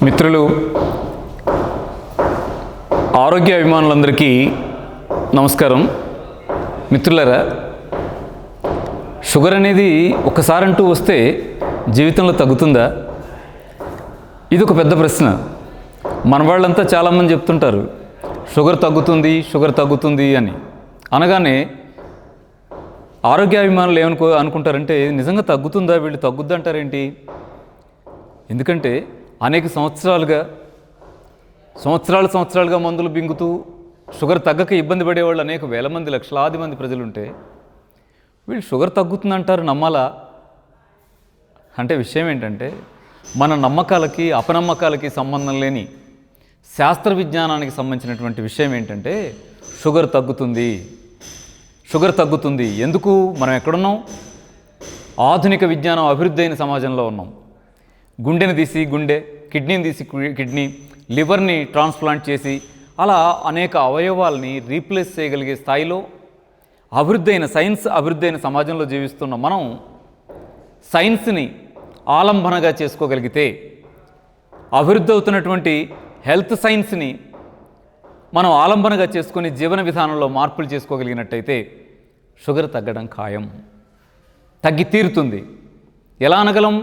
మిత్రులు, ఆరోగ్య అభిమానులందరికీ నమస్కారం. మిత్రులారా, షుగర్ అనేది ఒక్కసారంటూ వస్తే జీవితంలో తగ్గుతుందా? ఇది ఒక పెద్ద ప్రశ్న. మన వాళ్ళంతా చాలామంది చెప్తుంటారు షుగర్ తగ్గుతుంది అని. అనగానే ఆరోగ్యాభిమానులు అనుకుంటారంటే నిజంగా తగ్గుతుందా, వీళ్ళు తగ్గుద్ది అంటారేంటి? ఎందుకంటే అనేక సంవత్సరాలుగా మందులు బింగుతూ షుగర్ తగ్గక ఇబ్బంది పడేవాళ్ళు అనేక వేల మంది, లక్షలాది మంది ప్రజలుంటే వీళ్ళు షుగర్ తగ్గుతుందంటారు, నమ్మాలా? అంటే విషయం ఏంటంటే, మన నమ్మకాలకి అపనమ్మకాలకి సంబంధం లేని శాస్త్ర విజ్ఞానానికి సంబంధించినటువంటి విషయం ఏంటంటే షుగర్ తగ్గుతుంది. ఎందుకు? మనం ఎక్కడున్నాం? ఆధునిక విజ్ఞానం అభివృద్ధి అయిన సమాజంలో ఉన్నాం. గుండెని తీసి గుండె, కిడ్నీని తీసి కిడ్నీ, లివర్ని ట్రాన్స్ప్లాంట్ చేసి అలా అనేక అవయవాల్ని రీప్లేస్ చేయగలిగే స్థాయిలో సైన్స్ అభివృద్ధి అయిన సమాజంలో జీవిస్తున్న మనం సైన్స్ని ఆలంబనగా చేసుకోగలిగితే, అభివృద్ధి అవుతున్నటువంటి హెల్త్ సైన్స్ని మనం ఆలంబనగా చేసుకొని జీవన విధానంలో మార్పులు చేసుకోగలిగినట్టయితే షుగర్ తగ్గడం ఖాయం, తగ్గి తీరుతుంది. ఎలా అనగలం?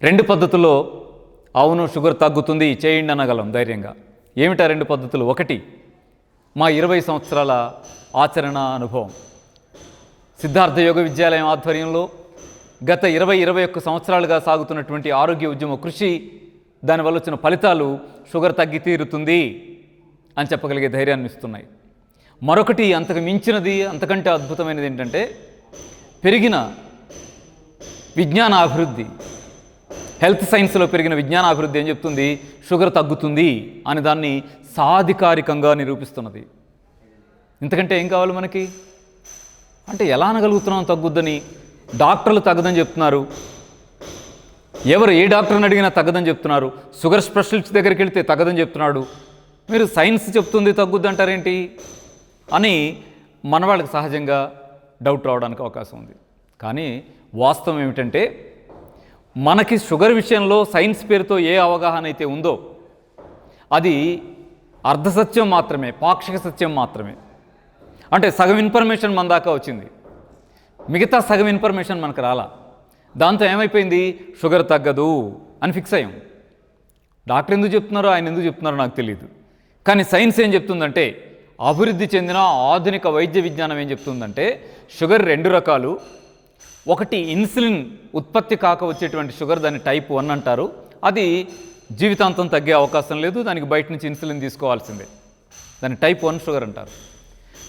2 పద్ధతుల్లో అవును షుగర్ తగ్గుతుంది చేయండి అనగలం ధైర్యంగా. ఏమిటా 2 పద్ధతులు? 1, మా 20 సంవత్సరాల ఆచరణ అనుభవం. సిద్ధార్థ యోగ విద్యాలయం ఆధ్వర్యంలో గత 20-21 సంవత్సరాలుగా సాగుతున్నటువంటి ఆరోగ్య ఉద్యమ కృషి, దానివల్ల వచ్చిన ఫలితాలు షుగర్ తగ్గి తీరుతుంది అని చెప్పగలిగే ధైర్యాన్ని ఇస్తున్నాయి. మరొకటి, అంతకు మించినది, అంతకంటే అద్భుతమైనది ఏంటంటే పెరిగిన విజ్ఞానాభివృద్ధి, హెల్త్ సైన్స్లో పెరిగిన విజ్ఞానాభివృద్ధి ఏం చెప్తుంది? షుగర్ తగ్గుతుంది అని దాన్ని సాధికారికంగా నిరూపిస్తున్నది. ఇంతకంటే ఏం కావాలి మనకి? అంటే ఎలా అనగలుగుతున్నాం తగ్గుద్దని? డాక్టర్లు తగ్గదని చెప్తున్నారు. ఏ డాక్టర్ని అడిగినా తగ్గదని చెప్తున్నారు. షుగర్ స్పెషలిస్ట్ దగ్గరికి వెళితే తగ్గదని చెప్తున్నాడు. మీరు సైన్స్ చెప్తుంది తగ్గుద్ది అంటారేంటి అని మన వాళ్ళకి సహజంగా డౌట్ రావడానికి అవకాశం ఉంది. కానీ వాస్తవం ఏమిటంటే, మనకి షుగర్ విషయంలో సైన్స్ పేరుతో ఏ అవగాహన అయితే ఉందో అది అర్ధసత్యం మాత్రమే, పాక్షిక సత్యం మాత్రమే. అంటే సగం ఇన్ఫర్మేషన్ మన దాకా వచ్చింది, మిగతా సగం ఇన్ఫర్మేషన్ మనకు రాలా. దాంతో ఏమైపోయింది? షుగర్ తగ్గదు అని ఫిక్స్ అయ్యాం. డాక్టర్ ఎందుకు చెప్తున్నారో, ఆయన ఎందుకు చెప్తున్నారో నాకు తెలియదు. కానీ సైన్స్ ఏం చెప్తుందంటే, అభివృద్ధి చెందిన ఆధునిక వైద్య విజ్ఞానం ఏం చెప్తుందంటే, షుగర్ 2 రకాలు. ఒకటి ఇన్సులిన్ ఉత్పత్తి కాక వచ్చేటువంటి షుగర్, దాన్ని టైప్ 1 అంటారు. అది జీవితాంతం తగ్గే అవకాశం లేదు, దానికి బయట నుంచి ఇన్సులిన్ తీసుకోవాల్సిందే. దాన్ని టైప్ 1 షుగర్ అంటారు.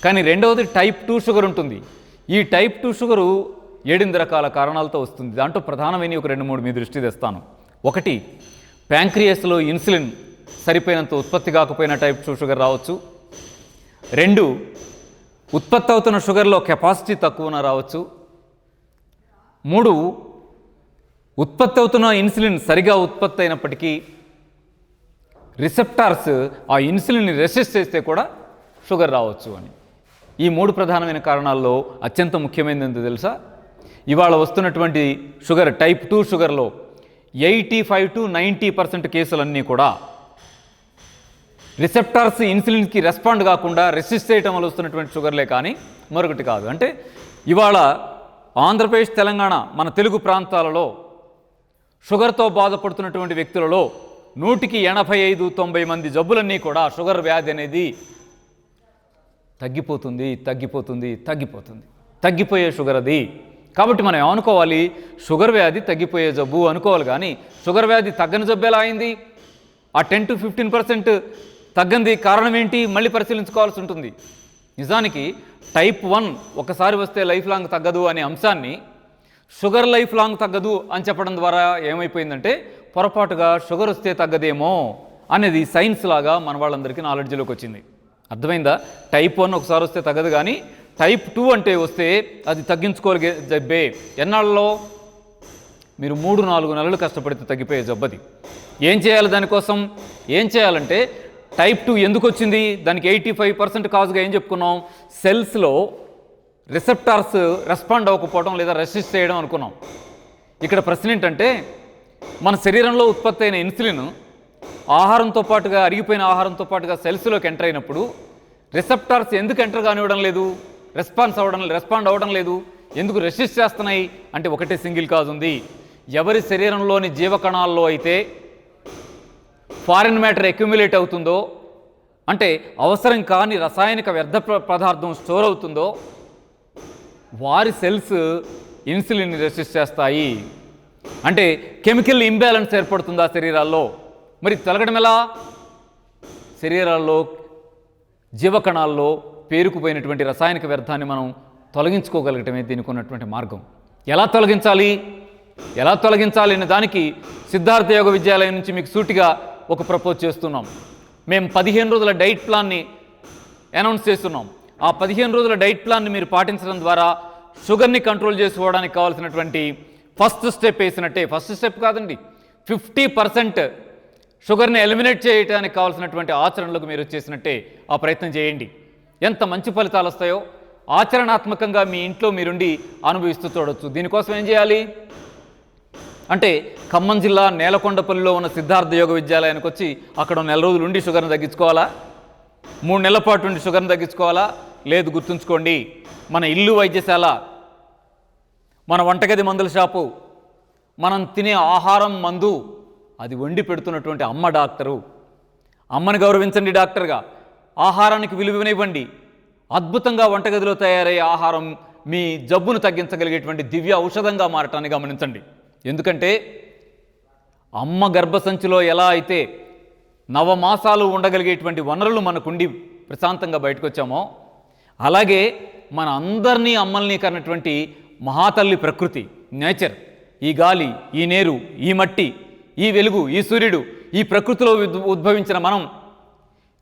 కానీ రెండవది టైప్ 2 షుగర్ ఉంటుంది. ఈ టైప్ 2 షుగరు 8 రకాల కారణాలతో వస్తుంది. దాంట్లో ప్రధానమైన ఒక 2-3 మీ దృష్టి తెస్తాను. 1, ప్యాంక్రియాస్లో ఇన్సులిన్ సరిపోయినంత ఉత్పత్తి కాకపోయినా టైప్ 2 షుగర్ రావచ్చు. 2, ఉత్పత్తి అవుతున్న షుగర్లో కెపాసిటీ తక్కువన రావచ్చు. 3, ఉత్పత్తి అవుతున్న ఇన్సులిన్ సరిగా ఉత్పత్తి అయినప్పటికీ రిసెప్టార్స్ ఆ ఇన్సులిన్ని రెసిస్ట్ చేస్తే కూడా షుగర్ రావచ్చు అని. ఈ 3 ప్రధానమైన కారణాల్లో అత్యంత ముఖ్యమైనది ఏంటో తెలుసా? ఇవాళ వస్తున్నటువంటి షుగర్, టైప్ 2 షుగర్లో 85-90% కేసులన్నీ కూడా రిసెప్టార్స్ ఇన్సులిన్కి రెస్పాండ్ కాకుండా రెసిస్ట్ చేయటం వల్ల వస్తున్నటువంటి షుగర్లే కానీ మరొకటి కాదు. అంటే ఇవాళ ఆంధ్రప్రదేశ్, తెలంగాణ, మన తెలుగు ప్రాంతాలలో షుగర్తో బాధపడుతున్నటువంటి వ్యక్తులలో 100కి 85-90 మంది జబ్బులన్నీ కూడా షుగర్ వ్యాధి అనేది తగ్గిపోయే షుగర్ అది. కాబట్టి మనం ఏమనుకోవాలి? షుగర్ వ్యాధి తగ్గిపోయే జబ్బు అనుకోవాలి. కానీ షుగర్ వ్యాధి తగ్గని జబ్బు ఎలా అయింది? ఆ 10-15% తగ్గంది కారణం ఏంటి? మళ్ళీ పరిశీలించుకోవాల్సి ఉంటుంది. నిజానికి టైప్ 1 ఒకసారి వస్తే లైఫ్ లాంగ్ తగ్గదు అనే అంశాన్ని షుగర్ లైఫ్ లాంగ్ తగ్గదు అని చెప్పడం ద్వారా ఏమైపోయిందంటే, పొరపాటుగా షుగర్ వస్తే తగ్గదేమో అనేది సైన్స్ లాగా మన వాళ్ళందరికీ నాలెడ్జ్లోకి వచ్చింది. అర్థమైందా? టైప్ 1 ఒకసారి వస్తే తగ్గదు, కానీ టైప్ 2 అంటే వస్తే అది తగ్గించుకోగలిగే జబ్బే. ఎన్నాళ్ళలో? మీరు 3-4 నెలలు కష్టపడితే తగ్గిపోయే జబ్బది. ఏం చేయాలి దానికోసం? ఏం చేయాలంటే, టైప్ 2 ఎందుకు వచ్చింది? దానికి 85% కాజ్గా ఏం చెప్పుకున్నాం? సెల్స్లో రిసెప్టార్స్ రెస్పాండ్ అవ్వకపోవడం లేదా రెసిస్ట్ చేయడం అనుకున్నాం. ఇక్కడ ప్రశ్న ఏంటంటే, మన శరీరంలో ఉత్పత్తి అయిన ఇన్సులిన్ ఆహారంతో పాటుగా, అరిగిపోయిన ఆహారంతో పాటుగా సెల్స్లోకి ఎంటర్ అయినప్పుడు రిసెప్టార్స్ ఎందుకు ఎంటర్ కానివ్వడం లేదు, రెస్పాండ్ అవ్వడం లేదు, ఎందుకు రెసిస్ట్ చేస్తున్నాయి అంటే ఒకటే సింగిల్ కాజ్ ఉంది. ఎవరి శరీరంలోని జీవకణాల్లో అయితే ఫారిన్ మ్యాటర్ అక్యుములేట్ అవుతుందో, అంటే అవసరం కాని రసాయనిక వ్యర్థ పదార్థం స్టోర్ అవుతుందో, వారి సెల్స్ ఇన్సులిన్ రెసిస్ట్ చేస్తాయి. అంటే కెమికల్ ఇంబ్యాలెన్స్ ఏర్పడుతుందా శరీరాల్లో? మరి తొలగడం ఎలా? శరీరాల్లో జీవకణాల్లో పేరుకుపోయినటువంటి రసాయనిక వ్యర్థాన్ని మనం తొలగించుకోగలగటమే దీనికి ఉన్నటువంటి మార్గం. ఎలా తొలగించాలి అనే దానికి సిద్ధార్థ యోగ విద్యాలయం నుంచి మీకు సూటిగా ఒక ప్రపోజ్ చేస్తున్నాం. మేము 15 రోజుల డైట్ ప్లాన్ని అనౌన్స్ చేస్తున్నాం. ఆ 15 రోజుల డైట్ ప్లాన్ని మీరు పాటించడం ద్వారా షుగర్ని కంట్రోల్ చేసుకోవడానికి కావాల్సినటువంటి ఫస్ట్ స్టెప్ వేసినట్టే. ఫస్ట్ స్టెప్ కాదండి, 50% షుగర్ని ఎలిమినేట్ చేయడానికి కావాల్సినటువంటి ఆచరణలకు మీరు వచ్చేసినట్టే. ఆ ప్రయత్నం చేయండి. ఎంత మంచి ఫలితాలు వస్తాయో ఆచరణాత్మకంగా మీ ఇంట్లో మీరుండి అనుభవిస్తూ చూడవచ్చు. దీనికోసం ఏం చేయాలి అంటే ఖమ్మం జిల్లా నేలకొండపల్లిలో ఉన్న సిద్ధార్థ యోగ విద్యాలయానికి వచ్చి అక్కడ 4 రోజులు ఉండి షుగర్ని తగ్గించుకోవాలా? 3 నెలల పాటు ఉండి షుగర్ని తగ్గించుకోవాలా? లేదు. గుర్తుంచుకోండి, మన ఇల్లు వైద్యశాల, మన వంటగది మందుల షాపు, మనం తినే ఆహారం మందు, అది వండి పెడుతున్నటువంటి అమ్మ డాక్టరు. అమ్మని గౌరవించండి డాక్టర్గా, ఆహారానికి విలువనివ్వండి. అద్భుతంగా వంటగదిలో తయారయ్యే ఆహారం మీ జబ్బును తగ్గించగలిగేటువంటి దివ్య ఔషధంగా మారటాన్ని గమనించండి. ఎందుకంటే అమ్మ గర్భసంచిలో ఎలా అయితే నవమాసాలు ఉండగలిగేటువంటి వనరులు మనకుండి ప్రశాంతంగా బయటకు వచ్చామో, అలాగే మన అందరినీ అమ్మల్ని కన్నటువంటి మహాతల్లి ప్రకృతి, నేచర్, ఈ గాలి, ఈ నీరు, ఈ మట్టి, ఈ వెలుగు, ఈ సూర్యుడు, ఈ ప్రకృతిలో ఉద్భవించిన మనం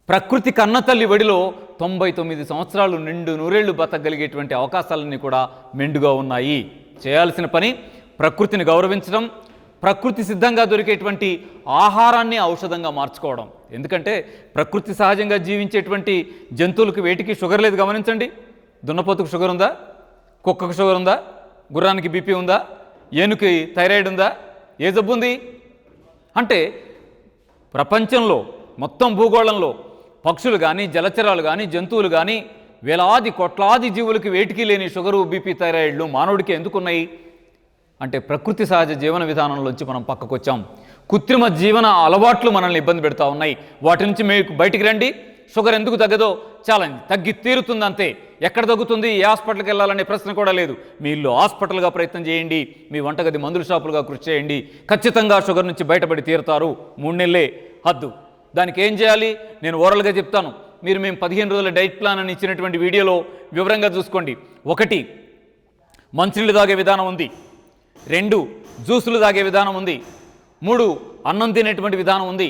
ప్రకృతి కన్నతల్లి ఒడిలో 99 సంవత్సరాలు నిండు నూరేళ్లు బతకగలిగేటువంటి అవకాశాలన్నీ కూడా మెండుగా ఉన్నాయి. చేయాల్సిన పని ప్రకృతిని గౌరవించడం, ప్రకృతి సిద్ధంగా దొరికేటువంటి ఆహారాన్ని ఔషధంగా మార్చుకోవడం. ఎందుకంటే ప్రకృతి సహజంగా జీవించేటువంటి జంతువులకు వేటికి షుగర్ లేదు. గమనించండి, దున్నపోతుకు షుగర్ ఉందా? కుక్కకు షుగర్ ఉందా? గుర్రానికి బీపీ ఉందా? ఏనుకి థైరాయిడ్ ఉందా? ఏ జబ్బు ఉంది? అంటే ప్రపంచంలో మొత్తం భూగోళంలో పక్షులు కానీ, జలచరాలు కానీ, జంతువులు కానీ, వేలాది కోట్లాది జీవులకి వేటికి లేని షుగరు, బీపీ, థైరాయిడ్లు మానవుడికి ఎందుకున్నాయి అంటే ప్రకృతి సహజ జీవన విధానంలోంచి మనం పక్కకు వచ్చాం. కృత్రిమ జీవన అలవాట్లు మనల్ని ఇబ్బంది పెడతా ఉన్నాయి. వాటి నుంచి మీకు బయటికి రండి. షుగర్ ఎందుకు తగ్గదో ఛాలెంజ్, తగ్గి తీరుతుంది అంతే. ఎక్కడ తగ్గుతుంది, ఏ హాస్పిటల్కి వెళ్ళాలనే ప్రశ్న కూడా లేదు. మీ ఇల్లు హాస్పిటల్గా ప్రయత్నం చేయండి, మీ వంటగది మందుల షాపులుగా కృషి చేయండి. ఖచ్చితంగా షుగర్ నుంచి బయటపడి తీరుతారు. 3 నెలలే హద్దు. దానికి ఏం చేయాలి నేను ఓరల్గా చెప్తాను. మీరు మేము 15 రోజుల డైట్ ప్లాన్ అని ఇచ్చినటువంటి వీడియోలో వివరంగా చూసుకోండి. 1, మంచినీళ్ళు తాగే విధానం ఉంది. 2, జ్యూసులు తాగే విధానం ఉంది. 3, అన్నం తినేటువంటి విధానం ఉంది.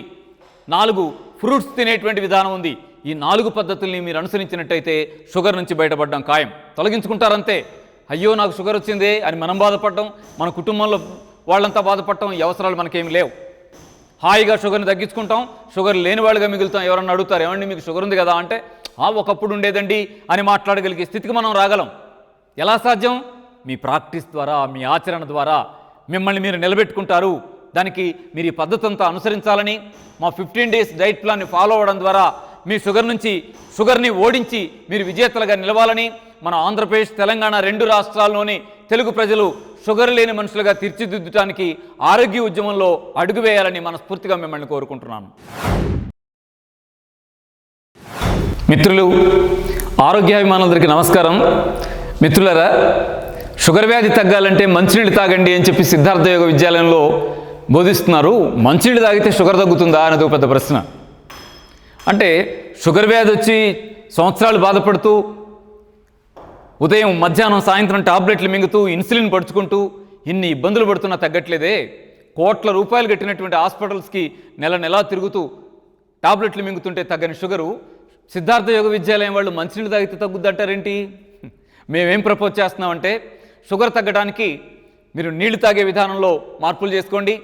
4, ఫ్రూట్స్ తినేటువంటి విధానం ఉంది. ఈ 4 పద్ధతుల్ని మీరు అనుసరించినట్టయితే షుగర్ నుంచి బయటపడడం ఖాయం. తొలగించుకుంటారంతే. అయ్యో నాకు షుగర్ వచ్చిందే అని మనం బాధపడటం, మన కుటుంబంలో వాళ్ళంతా బాధపడటం, ఈ అవసరాలు మనకేమి లేవు. హాయిగా షుగర్ని తగ్గించుకుంటాం, షుగర్ లేని వాళ్ళుగా మిగులుతాం. ఎవరన్నా అడుగుతారు, ఏమండి మీకు షుగర్ ఉంది కదా అంటే, ఒకప్పుడు ఉండేదండి అని మాట్లాడగలిగే స్థితికి మనం రాగలం. ఎలా సాధ్యం? మీ ప్రాక్టీస్ ద్వారా, మీ ఆచరణ ద్వారా మిమ్మల్ని మీరు నిలబెట్టుకుంటారు. దానికి మీరు ఈ పద్ధతి అంతా అనుసరించాలని, మా 15 డేస్ డైట్ ప్లాన్ని ఫాలో అవ్వడం ద్వారా మీ షుగర్ని ఓడించి మీరు విజేతలుగా నిలవాలని, మన ఆంధ్రప్రదేశ్, తెలంగాణ 2 రాష్ట్రాల్లోని తెలుగు ప్రజలు షుగర్ లేని మనుషులుగా తీర్చిదిద్దడానికి ఆరోగ్య ఉద్యమంలో అడుగు వేయాలని మనస్ఫూర్తిగా మిమ్మల్ని కోరుకుంటున్నాను. మిత్రులు, ఆరోగ్యాభిమానులందరికీ నమస్కారం. మిత్రులారా, షుగర్ వ్యాధి తగ్గాలంటే మంచినీళ్ళు తాగండి అని చెప్పి సిద్ధార్థ యోగ విద్యాలయంలో బోధిస్తున్నారు. మంచినీళ్ళు తాగితే షుగర్ తగ్గుతుందా అనేది ఒక పెద్ద ప్రశ్న. అంటే షుగర్ వ్యాధి వచ్చి సంవత్సరాలు బాధపడుతూ, ఉదయం, మధ్యాహ్నం, సాయంత్రం టాబ్లెట్లు మింగుతూ, ఇన్సులిన్ పడుచుకుంటూ ఇన్ని ఇబ్బందులు పడుతున్నా తగ్గట్లేదే. కోట్ల రూపాయలు కట్టినటువంటి హాస్పిటల్స్కి నెల తిరుగుతూ టాబ్లెట్లు మింగుతుంటే తగ్గని షుగరు సిద్ధార్థ యోగ విద్యాలయం వాళ్ళు మంచినీళ్ళు తాగితే తగ్గుద్దంటారేంటి? మేమేం ప్రపోజ్ చేస్తున్నామంటే, షుగర్ తగ్గడానికి మీరు నీళ్లు తాగే విధానంలో మార్పులు చేసుకోండి,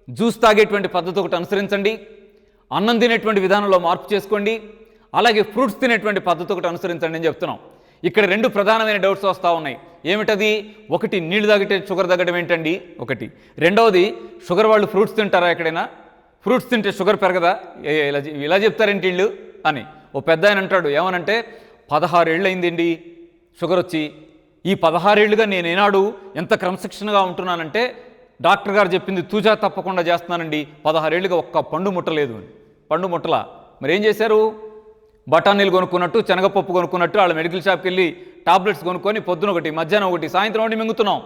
జ్యూస్ తాగేటువంటి పద్ధతి ఒకటి అనుసరించండి, అన్నం తినేటువంటి విధానంలో మార్పు చేసుకోండి, అలాగే ఫ్రూట్స్ తినేటువంటి పద్ధతి ఒకటి అనుసరించండి అని చెప్తున్నాం. ఇక్కడ 2 ప్రధానమైన డౌట్స్ వస్తూ ఉన్నాయి. ఏమిటది? ఒకటి, నీళ్లు తాగితే షుగర్ తగ్గడం ఏంటండి ఒకటి. రెండవది, షుగర్ వాళ్ళు ఫ్రూట్స్ తింటారా ఎక్కడైనా? ఫ్రూట్స్ తింటే షుగర్ పెరగదా? ఇలా చెప్తారేంటి వీళ్ళు అని ఓ పెద్ద ఆయన అంటాడు. ఏమనంటే 16 ఏళ్ళు అయిందండి షుగర్ వచ్చి. ఈ 16 ఏళ్ళుగా నేనేనాడు ఎంత క్రమశిక్షణగా ఉంటున్నానంటే డాక్టర్ గారు చెప్పింది తూచా తప్పకుండా చేస్తున్నానండి. 16 ఏళ్ళుగా ఒక్క పండు ముట్టలేదు అని. పండు ముట్టలా. మరి ఏం చేశారు? బఠానీలు కొనుక్కున్నట్టు, శనగపప్పు కొనుక్కున్నట్టు వాళ్ళ మెడికల్ షాప్కి వెళ్ళి టాబ్లెట్స్ కొనుక్కొని పొద్దున ఒకటి, మధ్యాహ్నం ఒకటి, సాయంత్రం ఒకటి మింగుతున్నాం.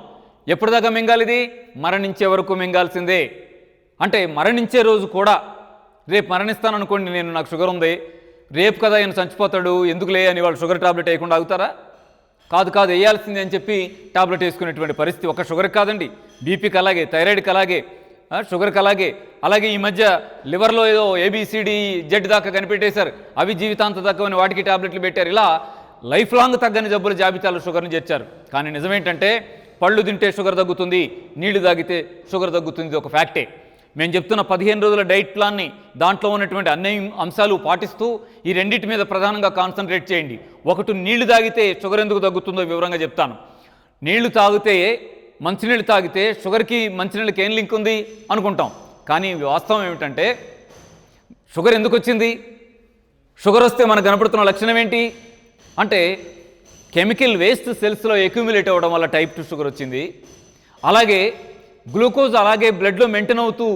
ఎప్పటిదాకా మింగాలి ఇది? మరణించే వరకు మింగాల్సిందే. అంటే మరణించే రోజు కూడా, రేపు మరణిస్తాను అనుకోండి, నేను నాకు షుగర్ ఉంది, రేపు కదా ఆయన చచ్చిపోతాడు ఎందుకులే అని వాళ్ళు షుగర్ టాబ్లెట్ వేయకుండా ఆగుతారా? కాదు వేయాల్సిందే అని చెప్పి టాబ్లెట్ వేసుకునేటువంటి పరిస్థితి ఒక షుగర్కి కాదండి, బీపీకి అలాగే, థైరాయిడ్కి అలాగే, షుగర్కి అలాగే. అలాగే ఈ మధ్య లివర్లో ఏదో ABCD జెడ్ దాకా కనిపెట్టేశారు, అవి జీవితాంత తగ్గవని వాటికి టాబ్లెట్లు పెట్టారు. ఇలా లైఫ్ లాంగ్ తగ్గని జబ్బుల జాబితాలో షుగర్ని చేర్చారు. కానీ నిజమేంటంటే పళ్ళు తింటే షుగర్ తగ్గుతుంది, నీళ్లు తాగితే షుగర్ తగ్గుతుంది, ఒక ఫ్యాక్టే. మేము చెప్తున్న 15 రోజుల డైట్ ప్లాన్ని, దాంట్లో ఉన్నటువంటి అన్ని అంశాలు పాటిస్తూ ఈ రెండింటి మీద ప్రధానంగా కాన్సన్ట్రేట్ చేయండి. ఒకటి, నీళ్లు తాగితే షుగర్ ఎందుకు తగ్గుతుందో వివరంగా చెప్తాను. నీళ్లు తాగితే, మంచినీళ్ళు తాగితే షుగర్కి మంచినీళ్ళకి ఏం లింక్ ఉంది అనుకుంటాం. కానీ వాస్తవం ఏమిటంటే షుగర్ ఎందుకు వచ్చింది? షుగర్ వస్తే మనకు కనపడుతున్న లక్షణం ఏంటి అంటే కెమికల్ వేస్ట్ సెల్స్లో అక్యూములేట్ అవ్వడం వల్ల టైప్ 2 షుగర్ వచ్చింది. అలాగే గ్లూకోజ్ అలాగే బ్లడ్లో మెయింటైన్ అవుతూ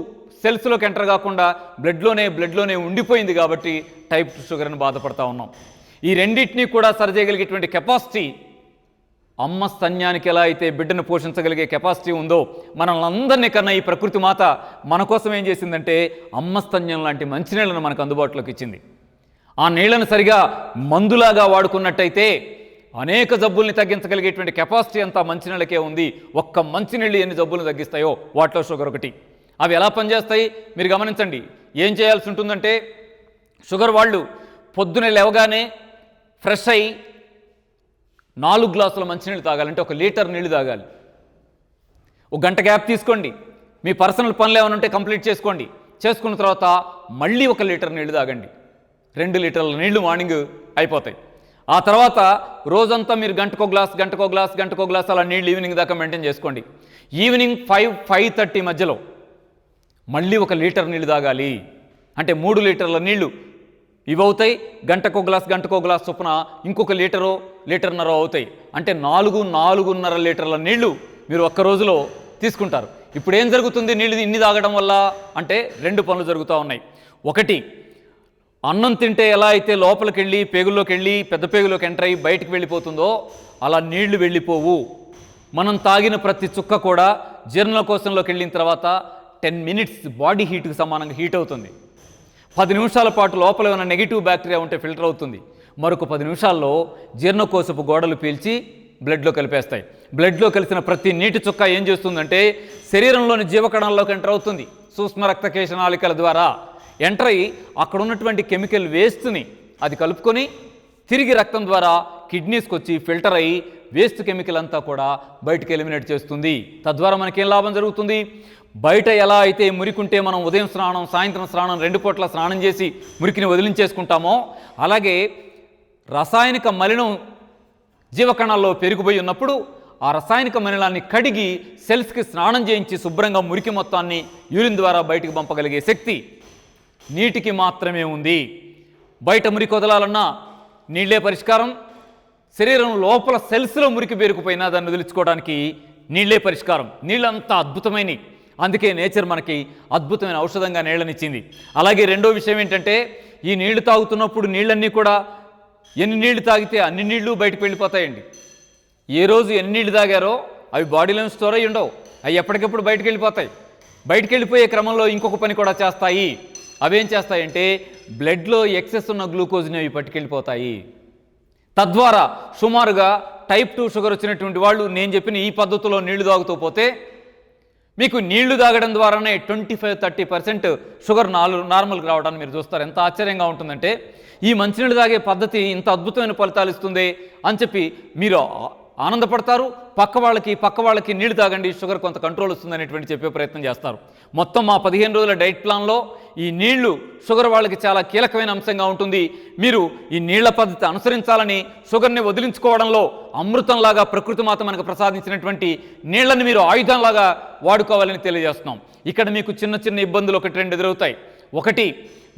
సెల్స్లోకి ఎంటర్ కాకుండా బ్లడ్లోనే ఉండిపోయింది కాబట్టి టైప్ 2 షుగర్ అని బాధపడతా ఉన్నాం. ఈ రెండింటినీ కూడా సరిచేయగలిగేటువంటి కెపాసిటీ, అమ్మ స్తన్యానికి ఎలా అయితే బిడ్డను పోషించగలిగే కెపాసిటీ ఉందో, మనల్ని అందరినీ కన్నా ఈ ప్రకృతి మాత మన కోసం ఏం చేసిందంటే అమ్మ స్తన్యం లాంటి మంచినీళ్ళను మనకు అందుబాటులోకి ఇచ్చింది. ఆ నీళ్లను సరిగా మందులాగా వాడుకున్నట్టయితే అనేక జబ్బుల్ని తగ్గించగలిగేటువంటి కెపాసిటీ అంతా మంచినీళ్ళకే ఉంది. ఒక్క మంచినీళ్ళు ఎన్ని జబ్బులను తగ్గిస్తాయో వాటిలో షుగర్ ఒకటి. అవి ఎలా పనిచేస్తాయి మీరు గమనించండి. ఏం చేయాల్సి ఉంటుందంటే షుగర్ వాళ్ళు పొద్దున లేవగానే ఫ్రెష్ అయ్యి 4 గ్లాసుల మంచినీళ్ళు తాగాలంటే 1 లీటర్ నీళ్లు తాగాలి. 1 గంట గ్యాప్ తీసుకోండి, మీ పర్సనల్ పనులు ఏమైనా ఉంటే కంప్లీట్ చేసుకోండి. చేసుకున్న తర్వాత మళ్ళీ 1 లీటర్ నీళ్లు తాగండి. 2 లీటర్ల నీళ్లు మార్నింగ్ అయిపోతాయి. ఆ తర్వాత రోజంతా మీరు గంటకో గ్లాస్ అలా నీళ్ళు ఈవినింగ్ దాకా మెయింటైన్ చేసుకోండి. ఈవినింగ్ 5-5:30 మధ్యలో మళ్ళీ 1 లీటర్ నీళ్ళు తాగాలి. అంటే 3 లీటర్ల నీళ్లు ఇవవుతాయి. గంటకో గ్లాస్ చొప్పున ఇంకొక లీటర్న్నర అవుతాయి. అంటే 4.5 లీటర్ల నీళ్లు మీరు ఒక్క రోజులో తీసుకుంటారు. ఇప్పుడు ఏం జరుగుతుంది నీళ్ళు ఇన్ని తాగడం వల్ల అంటే 2 పనులు జరుగుతూ ఉన్నాయి. ఒకటి, అన్నం తింటే ఎలా అయితే లోపలికి వెళ్ళి పేగుల్లోకి వెళ్ళి పెద్ద పేగులోకి ఎంటర్ అయ్యి బయటికి వెళ్ళిపోతుందో అలా నీళ్లు వెళ్ళిపోవు. మనం తాగిన ప్రతి చుక్క కూడా జీర్ణకోశంలోకి వెళ్ళిన తర్వాత 10 మినిట్స్ బాడీ హీట్కి సమానంగా హీట్ అవుతుంది. 10 నిమిషాల పాటు లోపల ఉన్న నెగిటివ్ బ్యాక్టీరియా ఉంటే ఫిల్టర్ అవుతుంది. మరొక 10 నిమిషాల్లో జీర్ణకోశపు గోడలు పీల్చి బ్లడ్లో కలిపేస్తాయి. బ్లడ్లో కలిసిన ప్రతి నీటి చుక్క ఏం చేస్తుందంటే శరీరంలోని జీవకణాల్లోకి ఎంటర్ అవుతుంది. సూక్ష్మ రక్తకేశ నాళికల ద్వారా ఎంటర్ అయ్యి అక్కడ ఉన్నటువంటి కెమికల్ వేస్ట్ని అది కలుపుకొని తిరిగి రక్తం ద్వారా కిడ్నీస్కి వచ్చి ఫిల్టర్ అయ్యి వేస్ట్ కెమికల్ అంతా కూడా బయటకు ఎలిమినేట్ చేస్తుంది. తద్వారా మనకేం లాభం జరుగుతుంది? బయట ఎలా అయితే మురికుంటే మనం ఉదయం స్నానం, సాయంత్రం స్నానం 2 పూట్ల స్నానం చేసి మురికిని వదిలించేసుకుంటామో అలాగే రసాయనిక మలినం జీవకణాల్లో పెరిగిపోయి ఉన్నప్పుడు ఆ రసాయనిక మలినాన్ని కడిగి సెల్స్కి స్నానం చేయించి శుభ్రంగా మురికి మొత్తాన్ని యూరిన్ ద్వారా బయటకు పంపగలిగే శక్తి నీటికి మాత్రమే ఉంది. బయట మురికి వదలాలన్నా నీళ్లే పరిష్కారం. శరీరం లోపల సెల్స్లో మురికి పేరుకుపోయినా దాన్ని వదిలించుకోవడానికి నీళ్లే పరిష్కారం. నీళ్ళంతా అద్భుతమైనవి. అందుకే నేచర్ మనకి అద్భుతమైన ఔషధంగా నీళ్ళనిచ్చింది. అలాగే రెండో విషయం ఏంటంటే ఈ నీళ్లు తాగుతున్నప్పుడు నీళ్ళన్నీ కూడా ఎన్ని నీళ్లు తాగితే అన్ని నీళ్లు బయటకు వెళ్ళిపోతాయండి. ఏ రోజు ఎన్ని నీళ్లు తాగారో అవి బాడీలో స్టోర్ అయ్యి ఉండవు, అవి ఎప్పటికప్పుడు బయటకు వెళ్ళిపోతాయి. బయటకు వెళ్ళిపోయే క్రమంలో ఇంకొక పని కూడా చేస్తాయి. అవేం చేస్తాయంటే బ్లడ్లో ఎక్సెస్ ఉన్న గ్లూకోజ్ని అవి పట్టుకెళ్ళిపోతాయి. తద్వారా సుమారుగా టైప్ 2 షుగర్ వచ్చినటువంటి వాళ్ళు నేను చెప్పిన ఈ పద్ధతిలో నీళ్లు తాగుతూ పోతే మీకు నీళ్లు తాగడం ద్వారానే 25-30% షుగర్ నార్మల్కి రావడానికి మీరు చూస్తారు. ఎంత ఆశ్చర్యంగా ఉంటుందంటే ఈ మంచినీళ్ళు తాగే పద్ధతి ఇంత అద్భుతమైన ఫలితాలు ఇస్తుంది అని చెప్పి మీరు ఆనందపడతారు. పక్క వాళ్ళకి నీళ్లు తాగండి, షుగర్ కొంత కంట్రోల్ వస్తుందనేటువంటి చెప్పే ప్రయత్నం చేస్తారు. మొత్తం మా 15 రోజుల డైట్ ప్లాన్లో ఈ నీళ్లు షుగర్ వాళ్ళకి చాలా కీలకమైన అంశంగా ఉంటుంది. మీరు ఈ నీళ్ల పద్ధతి అనుసరించాలని, షుగర్ని వదిలించుకోవడంలో అమృతంలాగా ప్రకృతి మాత మనకు ప్రసాదించినటువంటి నీళ్లను మీరు ఆయుధంలాగా వాడుకోవాలని తెలియజేస్తున్నాం. ఇక్కడ మీకు చిన్న చిన్న ఇబ్బందులు 1-2 ఎదురవుతాయి. ఒకటి,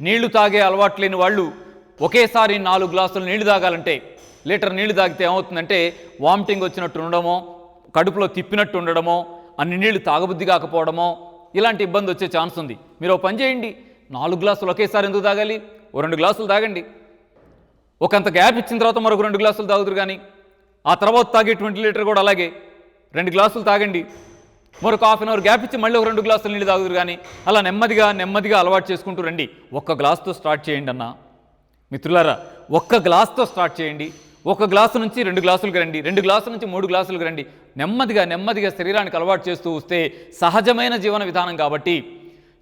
నీళ్లు తాగే అలవాటు లేని వాళ్ళు ఒకేసారి 4 గ్లాసులు నీళ్లు తాగాలంటే, లీటర్ నీళ్లు తాగితే ఏమవుతుందంటే వామిటింగ్ వచ్చినట్టు ఉండడమో, కడుపులో తిప్పినట్టు ఉండడమో, అన్ని నీళ్లు తాగబుద్ధి కాకపోవడమో, ఇలాంటి ఇబ్బంది వచ్చే ఛాన్స్ ఉంది. మీరు ఒక పని చేయండి, 4 గ్లాసులు ఒకేసారి ఎందుకు తాగాలి? ఓ 2 గ్లాసులు తాగండి. ఒకంత గ్యాప్ ఇచ్చిన తర్వాత మరొక 2 గ్లాసులు తాగుదురు. కానీ ఆ తర్వాత తాగే 20 లీటర్ కూడా అలాగే 2 గ్లాసులు తాగండి. మరొక హాఫ్ అన్ అవర్ గ్యాప్ ఇచ్చి మళ్ళీ ఒక 2 గ్లాసులు నీళ్ళు తాగుదురు. కానీ అలా నెమ్మదిగా అలవాటు చేసుకుంటూ రండి. ఒక్క గ్లాస్తో స్టార్ట్ చేయండి అన్న మిత్రులారా, ఒక్క గ్లాస్తో స్టార్ట్ చేయండి. 1 గ్లాసు నుంచి 2 గ్లాసులకు రండి, 2 గ్లాసుల నుంచి 3 గ్లాసులకు రండి. నెమ్మదిగా శరీరానికి అలవాటు చేస్తూ వస్తే సహజమైన జీవన విధానం కాబట్టి,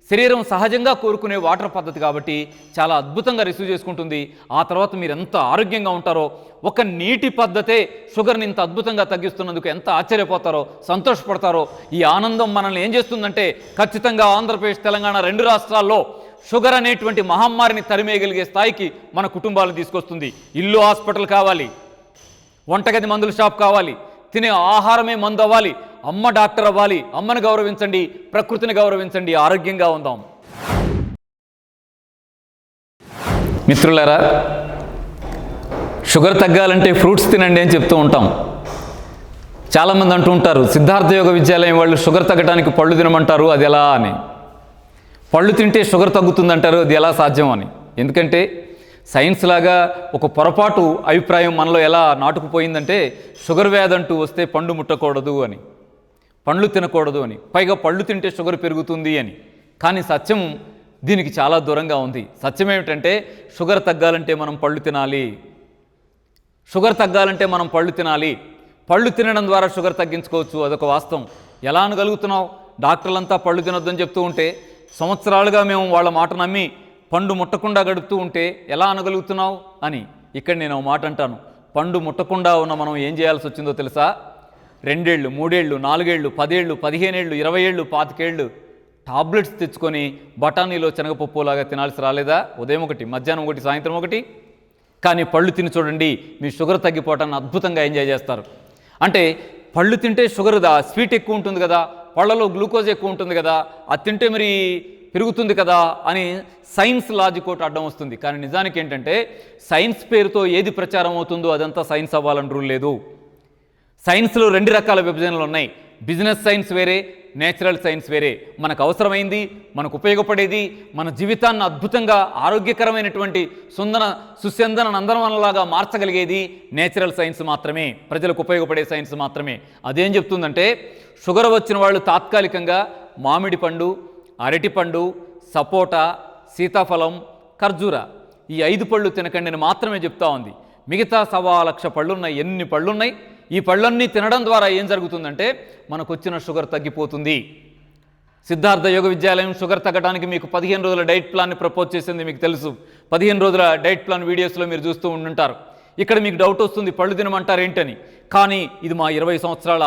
శరీరం సహజంగా కోరుకునే వాటర్ పద్ధతి కాబట్టి చాలా అద్భుతంగా రిసీవ్ చేసుకుంటుంది. ఆ తర్వాత మీరు ఎంత ఆరోగ్యంగా ఉంటారో, ఒక నీటి పద్ధతే షుగర్ని ఇంత అద్భుతంగా తగ్గిస్తున్నందుకు ఎంత ఆశ్చర్యపోతారో, సంతోషపడతారో. ఈ ఆనందం మనల్ని ఏం చేస్తుందంటే, ఖచ్చితంగా ఆంధ్రప్రదేశ్, తెలంగాణ 2 రాష్ట్రాల్లో షుగర్ అనేటువంటి మహమ్మారిని తరిమేయగలిగే స్థాయికి మన కుటుంబాలను తీసుకొస్తుంది. ఇల్లు హాస్పిటల్ కావాలి, వంటగది మందుల షాప్ కావాలి, తినే ఆహారమే మందు అవ్వాలి, అమ్మ డాక్టర్ అవ్వాలి. అమ్మని గౌరవించండి, ప్రకృతిని గౌరవించండి, ఆరోగ్యంగా ఉందాం. మిత్రులారా, షుగర్ తగ్గాలంటే ఫ్రూట్స్ తినండి అని చెప్తూ ఉంటాం. చాలామంది అంటూ ఉంటారు, సిద్ధార్థ యోగ విద్యాలయం వాళ్ళు షుగర్ తగ్గడానికి పళ్ళు తినమంటారు, అది ఎలా అని. పళ్ళు తింటే షుగర్ తగ్గుతుందంటారు, అది ఎలా సాధ్యం అని. ఎందుకంటే సైన్స్ లాగా ఒక పొరపాటు అభిప్రాయం మనలో ఎలా నాటుకుపోయిందంటే, షుగర్ వ్యాధి అంటూ వస్తే పండు ముట్టకూడదు అని, పండ్లు తినకూడదు అని, పైగా పళ్ళు తింటే షుగర్ పెరుగుతుంది అని. కానీ సత్యం దీనికి చాలా దూరంగా ఉంది. సత్యం ఏమిటంటే, షుగర్ తగ్గాలంటే మనం పళ్ళు తినాలి. షుగర్ తగ్గాలంటే మనం పళ్ళు తినాలి. పళ్ళు తినడం ద్వారా షుగర్ తగ్గించుకోవచ్చు, అదొక వాస్తవం. ఎలా అనగలుగుతున్నావు? డాక్టర్లంతా పళ్ళు తినొద్దని చెప్తూ ఉంటే, సంవత్సరాలుగా మేము వాళ్ళ మాట నమ్మి పండు ముట్టకుండా గడుపుతూ ఉంటే ఎలా అనగలుగుతున్నావు అని. ఇక్కడ నేను మాట అంటాను, పండు ముట్టకుండా ఉన్న మనం ఏం చేయాల్సి వచ్చిందో తెలుసా? 2 ఏళ్ళు, 3 ఏళ్ళు, 4 ఏళ్ళు, 10 ఏళ్ళు, 15 ఏళ్ళు, 20 ఏళ్ళు, 25 ఏళ్ళు టాబ్లెట్స్ తెచ్చుకొని బఠానీలో శనగపప్పులాగా తినాల్సి రాలేదా? ఉదయం ఒకటి, మధ్యాహ్నం ఒకటి, సాయంత్రం ఒకటి. కానీ పళ్ళు తిని చూడండి, మీ షుగర్ తగ్గిపోవటాన్ని అద్భుతంగా ఎంజాయ్ చేస్తారు. అంటే పళ్ళు తింటే షుగర్ స్వీట్ ఎక్కువ ఉంటుంది కదా, పళ్ళలో గ్లూకోజ్ ఎక్కువ ఉంటుంది కదా, అది తింటే మరి పెరుగుతుంది కదా అని సైన్స్ లాజిక్ ఒకటి అడ్డం వస్తుంది. కానీ నిజానికి ఏంటంటే, సైన్స్ పేరుతో ఏది ప్రచారం అవుతుందో అదంతా సైన్స్ అవ్వాలని రూల్ లేదు. సైన్స్లో 2 రకాల విభజనలు ఉన్నాయి. బిజినెస్ సైన్స్ వేరే, నేచురల్ సైన్స్ వేరే. మనకు అవసరమైంది, మనకు ఉపయోగపడేది, మన జీవితాన్ని అద్భుతంగా ఆరోగ్యకరమైనటువంటి సుస్యందన నందనవనలాగా మార్చగలిగేది నేచురల్ సైన్స్ మాత్రమే, ప్రజలకు ఉపయోగపడే సైన్స్ మాత్రమే. అదేం చెప్తుందంటే, షుగర్ వచ్చిన వాళ్ళు తాత్కాలికంగా మామిడి పండు, అరటిపండు, సపోటా, సీతాఫలం, ఖర్జూర ఈ 5 పళ్ళు తినకండి అని మాత్రమే చెప్తా ఉంది. మిగతా 1,00,000 పళ్ళున్నాయి. ఎన్ని పళ్ళున్నాయి? ఈ పళ్ళన్నీ తినడం ద్వారా ఏం జరుగుతుందంటే, మనకు వచ్చిన షుగర్ తగ్గిపోతుంది. సిద్ధార్థ యోగ విద్యాలయం షుగర్ తగ్గడానికి మీకు 15 రోజుల డైట్ ప్లాన్ని ప్రపోజ్ చేసింది, మీకు తెలుసు. 15 రోజుల డైట్ ప్లాన్ వీడియోస్లో మీరు చూస్తూ ఉంటుంటారు. ఇక్కడ మీకు డౌట్ వస్తుంది, పళ్ళు తినమంటారు ఏంటని. కానీ ఇది మా 20 సంవత్సరాల